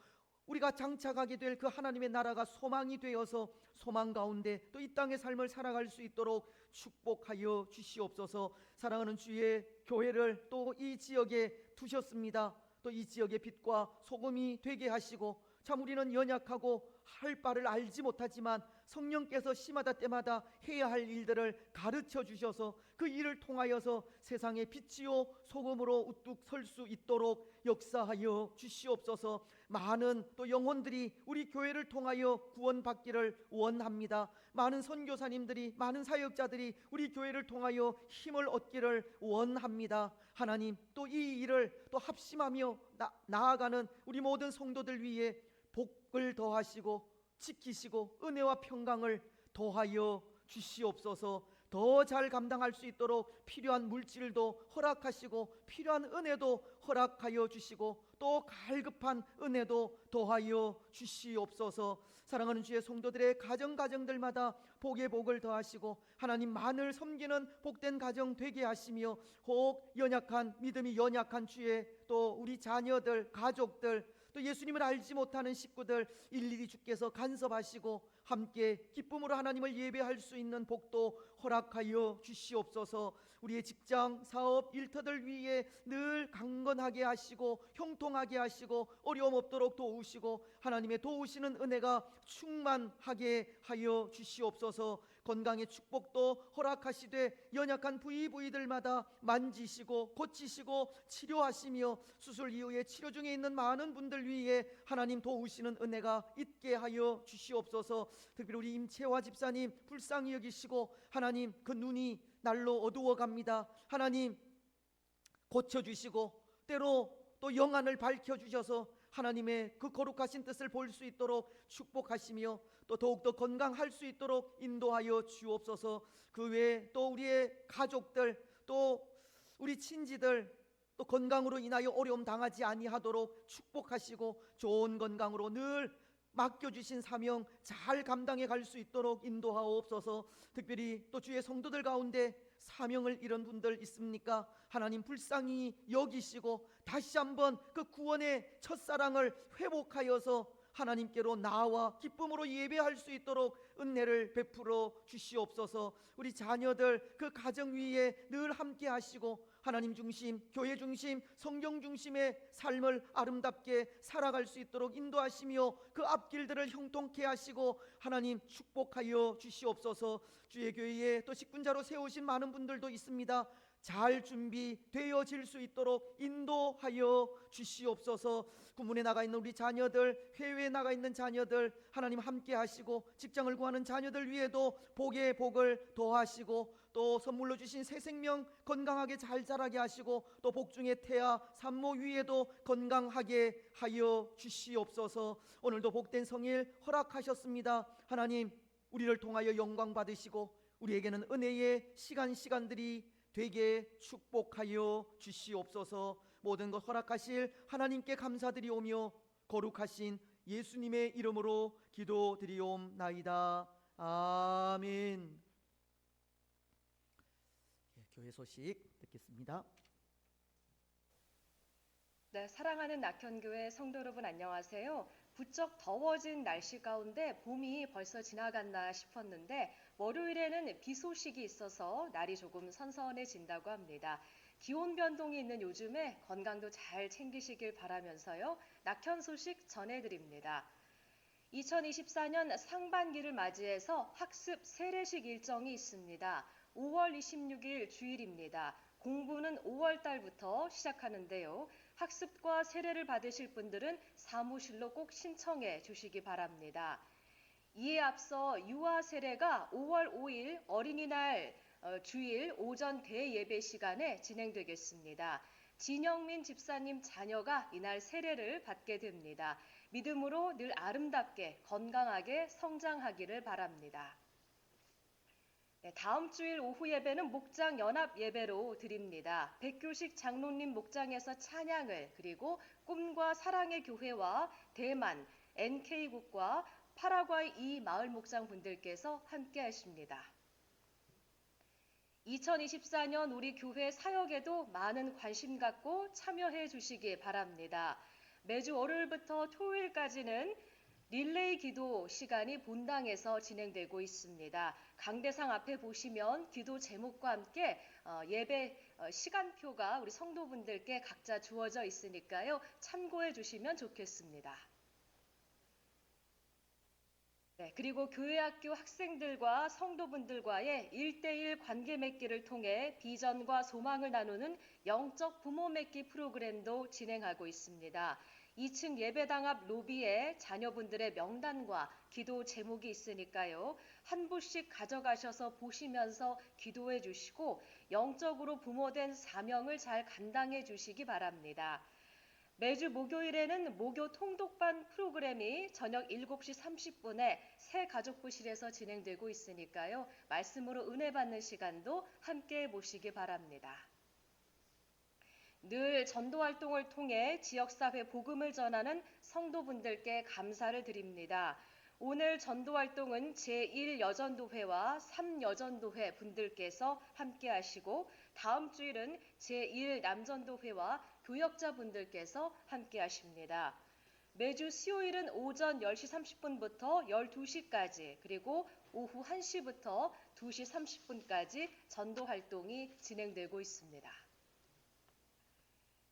우리가 장착하게 될 그 하나님의 나라가 소망이 되어서 소망 가운데 또 이 땅의 삶을 살아갈 수 있도록 축복하여 주시옵소서. 사랑하는 주의 교회를 또 이 지역에 두셨습니다. 또 이 지역의 빛과 소금이 되게 하시고 참 우리는 연약하고 할 바를 알지 못하지만 성령께서 시마다 때마다 해야 할 일들을 가르쳐 주셔서 그 일을 통하여서 세상의 빛이요 소금으로 우뚝 설 수 있도록 역사하여 주시옵소서. 많은 또 영혼들이 우리 교회를 통하여 구원받기를 원합니다. 많은 선교사님들이, 많은 사역자들이 우리 교회를 통하여 힘을 얻기를 원합니다. 하나님, 또 이 일을 또 합심하며 나아가는 우리 모든 성도들 위해 복을 더하시고 지키시고 은혜와 평강을 더하여 주시옵소서. 더 잘 감당할 수 있도록 필요한 물질도 허락하시고 필요한 은혜도 허락하여 주시고 또 갈급한 은혜도 더하여 주시옵소서. 사랑하는 주의 성도들의 가정들마다 복의 복을 더하시고 하나님만을 섬기는 복된 가정 되게 하시며 혹 연약한 믿음이 연약한 주의 또 우리 자녀들, 가족들 또 예수님을 알지 못하는 식구들 일일이 주께서 간섭하시고 함께 기쁨으로 하나님을 예배할 수 있는 복도 허락하여 주시옵소서. 우리의 직장, 사업, 일터들 위에 늘 강건하게 하시고 형통하게 하시고 어려움 없도록 도우시고 하나님의 도우시는 은혜가 충만하게 하여 주시옵소서. 건강의 축복도 허락하시되 연약한 부위들마다 만지시고 고치시고 치료하시며 수술 이후에 치료 중에 있는 많은 분들 위해 하나님 도우시는 은혜가 있게 하여 주시옵소서. 특별히 우리 임채화 집사님 불쌍히 여기시고 하나님 그 눈이 날로 어두워갑니다. 하나님 고쳐주시고 때로 또 영안을 밝혀주셔서 하나님의 그 거룩하신 뜻을 볼 수 있도록 축복하시며 또 더욱더 건강할 수 있도록 인도하여 주옵소서. 그 외에 또 우리의 가족들 또 우리 친지들 또 건강으로 인하여 어려움 당하지 아니하도록 축복하시고 좋은 건강으로 늘 맡겨주신 사명 잘 감당해 갈 수 있도록 인도하옵소서. 특별히 또 주의 성도들 가운데 사명을 잃은 분들 있습니까? 하나님 불쌍히 여기시고 다시 한번 그 구원의 첫사랑을 회복하여서 하나님께로 나와 기쁨으로 예배할 수 있도록 은혜를 베풀어 주시옵소서. 우리 자녀들 그 가정 위에 늘 함께 하시고 하나님 중심, 교회 중심, 성경 중심의 삶을 아름답게 살아갈 수 있도록 인도하시며 그 앞길들을 형통케 하시고 하나님 축복하여 주시옵소서. 주의 교회에 또 직분자로 세우신 많은 분들도 있습니다. 잘 준비되어질 수 있도록 인도하여 주시옵소서. 구문에 나가 있는 우리 자녀들, 해외에 나가 있는 자녀들 하나님 함께 하시고 직장을 구하는 자녀들 위에도 복의 복을 더하시고 또 선물로 주신 새 생명 건강하게 잘 자라게 하시고 또 복중의 태아 산모 위에도 건강하게 하여 주시옵소서. 오늘도 복된 성일 허락하셨습니다. 하나님 우리를 통하여 영광 받으시고 우리에게는 은혜의 시간들이 되게 축복하여 주시옵소서. 모든 것 허락하실 하나님께 감사드리오며 거룩하신 예수님의 이름으로 기도드리옵나이다. 아멘. 교회 소식 듣겠습니다. 네, 사랑하는 낙현교회 성도 여러분 안녕하세요. 부쩍 더워진 날씨 가운데 봄이 벌써 지나갔나 싶었는데 월요일에는 비 소식이 있어서 날이 조금 선선해진다고 합니다. 기온 변동이 있는 요즘에 건강도 잘 챙기시길 바라면서요. 낙현 소식 전해드립니다. 2024년 상반기를 맞이해서 학습 세례식 일정이 있습니다. 5월 26일 주일입니다. 공부는 5월 달부터 시작하는데요. 학습과 세례를 받으실 분들은 사무실로 꼭 신청해 주시기 바랍니다. 이에 앞서 유아 세례가 5월 5일 어린이날 주일 오전 대예배 시간에 진행되겠습니다. 진영민 집사님 자녀가 이날 세례를 받게 됩니다. 믿음으로 늘 아름답게 건강하게 성장하기를 바랍니다. 네, 다음 주일 오후 예배는 목장 연합 예배로 드립니다. 백교식 장로님 목장에서 찬양을 그리고 꿈과 사랑의 교회와 대만, NK국과 파라과이 이 마을 목장 분들께서 함께 하십니다. 2024년 우리 교회 사역에도 많은 관심 갖고 참여해 주시기 바랍니다. 매주 월요일부터 토요일까지는 릴레이 기도 시간이 본당에서 진행되고 있습니다. 강대상 앞에 보시면 기도 제목과 함께 예배 시간표가 우리 성도분들께 각자 주어져 있으니까요. 참고해 주시면 좋겠습니다. 네, 그리고 교회학교 학생들과 성도분들과의 1:1 관계 맺기를 통해 비전과 소망을 나누는 영적 부모 맺기 프로그램도 진행하고 있습니다. 2층 예배당 앞 로비에 자녀분들의 명단과 기도 제목이 있으니까요. 한 부씩 가져가셔서 보시면서 기도해 주시고 영적으로 부모된 사명을 잘 감당해 주시기 바랍니다. 매주 목요일에는 목요 통독반 프로그램이 저녁 7시 30분에 새 가족부실에서 진행되고 있으니까요. 말씀으로 은혜 받는 시간도 함께 보시기 바랍니다. 늘 전도 활동을 통해 지역사회 복음을 전하는 성도분들께 감사를 드립니다. 오늘 전도 활동은 제1여전도회와 3여전도회 분들께서 함께 하시고 다음 주일은 제1남전도회와 교역자 분들께서 함께 하십니다. 매주 수요일은 오전 10시 30분부터 12시까지 그리고 오후 1시부터 2시 30분까지 전도 활동이 진행되고 있습니다.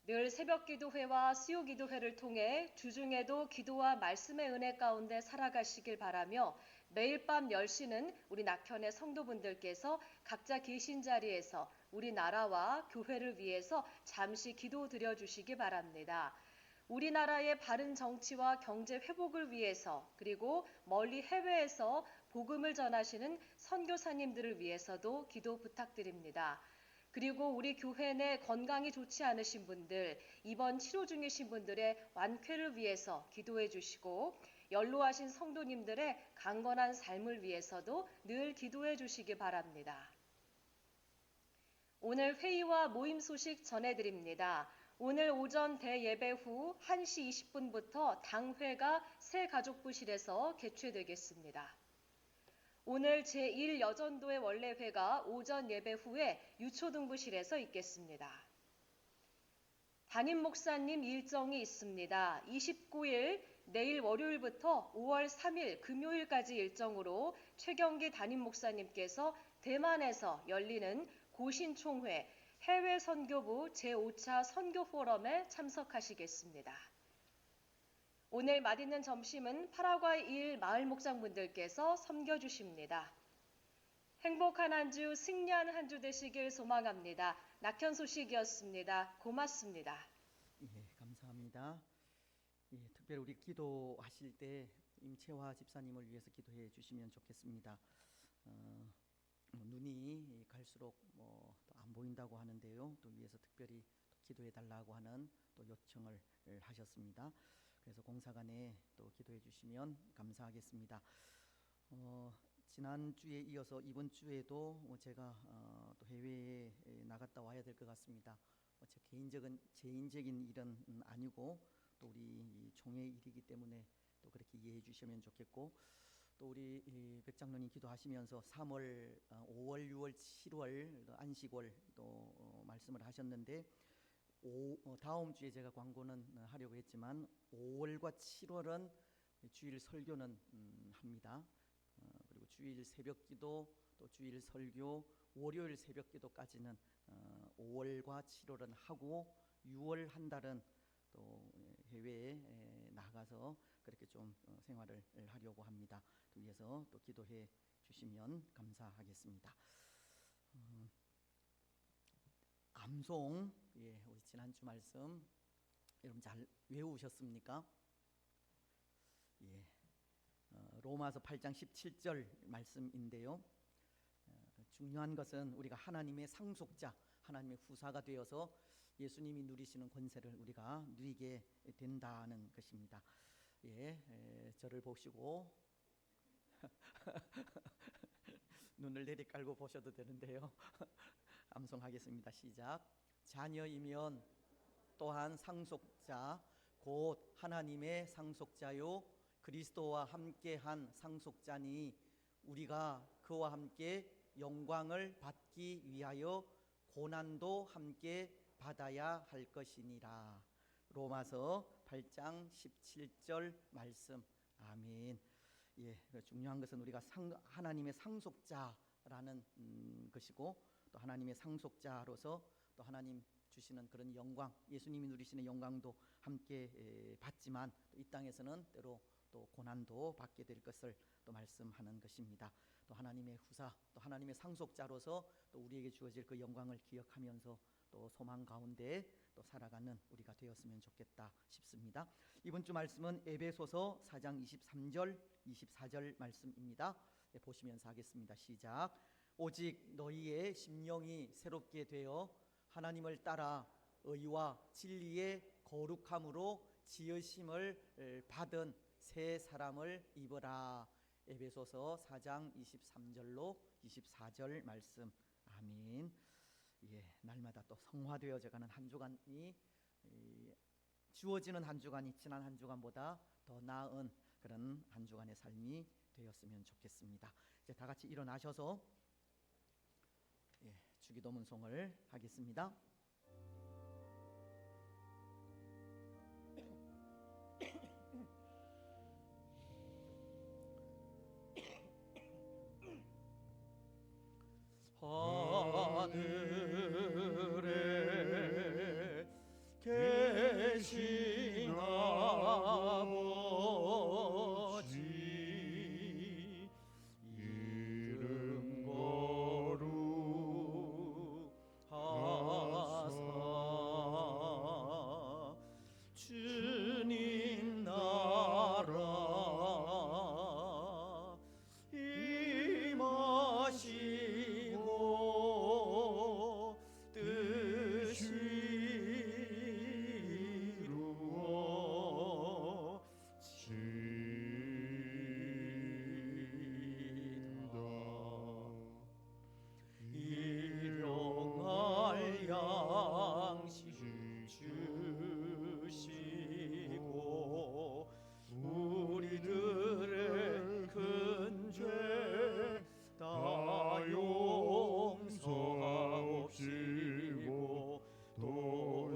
늘 새벽 기도회와 수요 기도회를 통해 주중에도 기도와 말씀의 은혜 가운데 살아가시길 바라며 매일 밤 10시는 우리 낙현의 성도분들께서 각자 계신 자리에서 우리나라와 교회를 위해서 잠시 기도 드려주시기 바랍니다. 우리나라의 바른 정치와 경제 회복을 위해서 그리고 멀리 해외에서 복음을 전하시는 선교사님들을 위해서도 기도 부탁드립니다. 그리고 우리 교회 내 건강이 좋지 않으신 분들, 입원 치료 중이신 분들의 완쾌를 위해서 기도해 주시고 연로하신 성도님들의 강건한 삶을 위해서도 늘 기도해 주시기 바랍니다. 오늘 회의와 모임 소식 전해드립니다. 오늘 오전 대예배 후 1시 20분부터 당회가 새가족부실에서 개최되겠습니다. 오늘 제1여전도의 원래회가 오전 예배 후에 유초등부실에서 있겠습니다. 담임 목사님 일정이 있습니다. 29일 내일 월요일부터 5월 3일 금요일까지 일정으로 최경기 담임 목사님께서 대만에서 열리는 고신총회 해외 선교부 제5차 선교 포럼에 참석하시겠습니다. 오늘 맛있는 점심은 파라과이 1 마을 목장분들께서 섬겨주십니다. 행복한 한 주, 승리하는 한 주 되시길 소망합니다. 낙현 소식이었습니다. 고맙습니다. 예, 감사합니다. 예, 특별히 우리 기도하실 때 임채화 집사님을 위해서 기도해 주시면 좋겠습니다. 눈이 갈수록 안 보인다고 하는데요. 또 위해서 특별히 기도해 달라고 하는 또 요청을 하셨습니다. 그래서 공사관에 또 기도해 주시면 감사하겠습니다. 지난주에 이어서 이번 주에도 제가 또 해외에 나갔다 와야 될 것 같습니다. 제 개인적인 일은 아니고 또 우리 총회 일이기 때문에 또 그렇게 이해해 주시면 좋겠고, 또 우리 백 장로님 기도하시면서 3월, 5월, 6월, 7월 안식월 또 말씀을 하셨는데 다음 주에 제가 광고는 하려고 했지만 5월과 7월은 주일 설교는 합니다. 그리고 주일 새벽기도 또 주일 설교 월요일 새벽기도까지는 5월과 7월은 하고 6월 한 달은 또 해외에 나가서 그렇게 좀 생활을 하려고 합니다. 위해서 또 기도해 주시면 감사하겠습니다. 암송, 예, 우리 지난주 말씀 여러분 잘 외우셨습니까? 예, 로마서 8장 17절 말씀인데요. 중요한 것은 우리가 하나님의 상속자, 하나님의 후사가 되어서 예수님이 누리시는 권세를 우리가 누리게 된다는 것입니다. 예, 저를 보시고 눈을 내리깔고 보셔도 되는데요. 암송하겠습니다. 시작. 자녀이면 또한 상속자 곧 하나님의 상속자요 그리스도와 함께한 상속자니 우리가 그와 함께 영광을 받기 위하여 고난도 함께 받아야 할 것이니라. 로마서 8장 17절 말씀. 아멘. 예, 중요한 것은 우리가 하나님의 상속자라는 것이고 또 하나님의 상속자로서 또 하나님 주시는 그런 영광, 예수님이 누리시는 영광도 함께 받지만 또 이 땅에서는 때로 또 고난도 받게 될 것을 또 말씀하는 것입니다. 또 하나님의 후사, 또 하나님의 상속자로서 또 우리에게 주어질 그 영광을 기억하면서 또 소망 가운데 또 살아가는 우리가 되었으면 좋겠다 싶습니다. 이번 주 말씀은 에베소서 4장 23절, 24절 말씀입니다. 네, 보시면서 하겠습니다. 시작. 오직 너희의 심령이 새롭게 되어 하나님을 따라 의와 진리의 거룩함으로 지으심을 받은 새 사람을 입으라. 에베소서 4장 23절로 24절 말씀. 아멘. 예, 날마다 또 성화되어져 가는 한 주간이 주어지는 한 주간이 지난 한 주간보다 더 나은 그런 한 주간의 삶이 되었으면 좋겠습니다. 이제 다 같이 일어나셔서 주기도문송을 하겠습니다.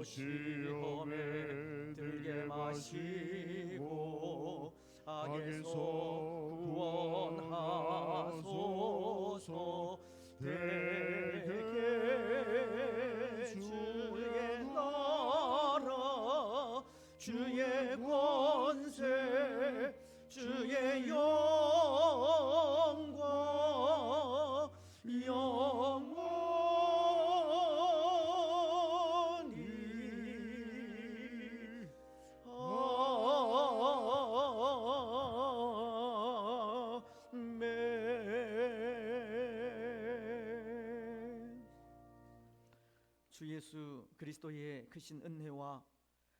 시험에 들게 마시고 악에서 구원하소서. 대개 주의 나라 주의 권세 주의 영광 영원히 아멘. 주 예수 그리스도의 크신 은혜와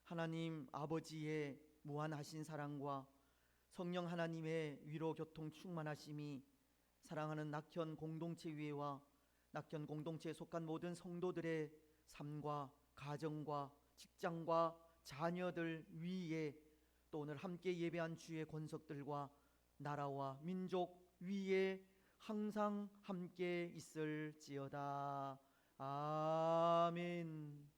하나님 아버지의 무한하신 사랑과 성령 하나님의 위로 교통 충만하심이 사랑하는 낙현 공동체 위에와 낙현 공동체에 속한 모든 성도들의 삶과 가정과 직장과 자녀들 위에 또 오늘 함께 예배한 주의 권속들과 나라와 민족 위에 항상 함께 있을지어다. 아멘.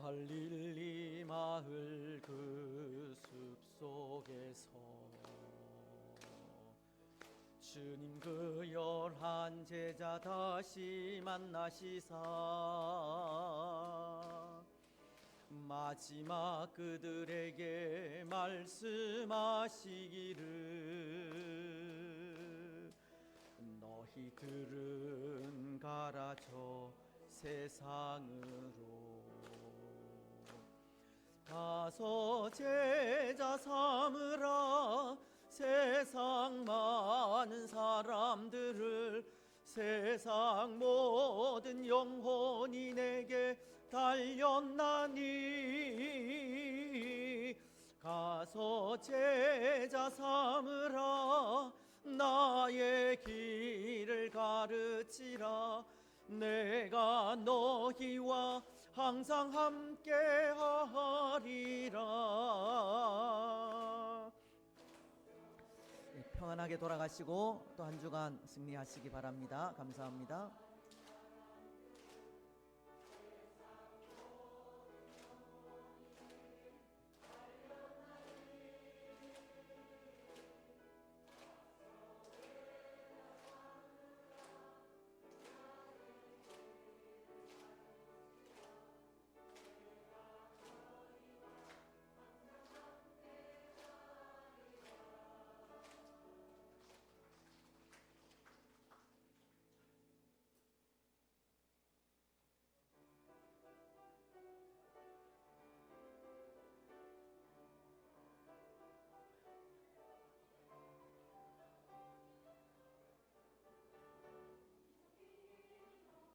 갈릴리 마을 그 숲속에서 주님 그 11 제자 다시 만나시사 마지막 그들에게 말씀하시기를 너희들은 가라 저 세상으로 가서 제자 삼으라 세상 많은 사람들을 세상 모든 영혼이 내게 달렸나니 가서 제자 삼으라 나의 길을 가르치라 내가 너희와 항상 함께 하리라. 평안하게 돌아가시고 또 한 주간 승리하시기 바랍니다. 감사합니다.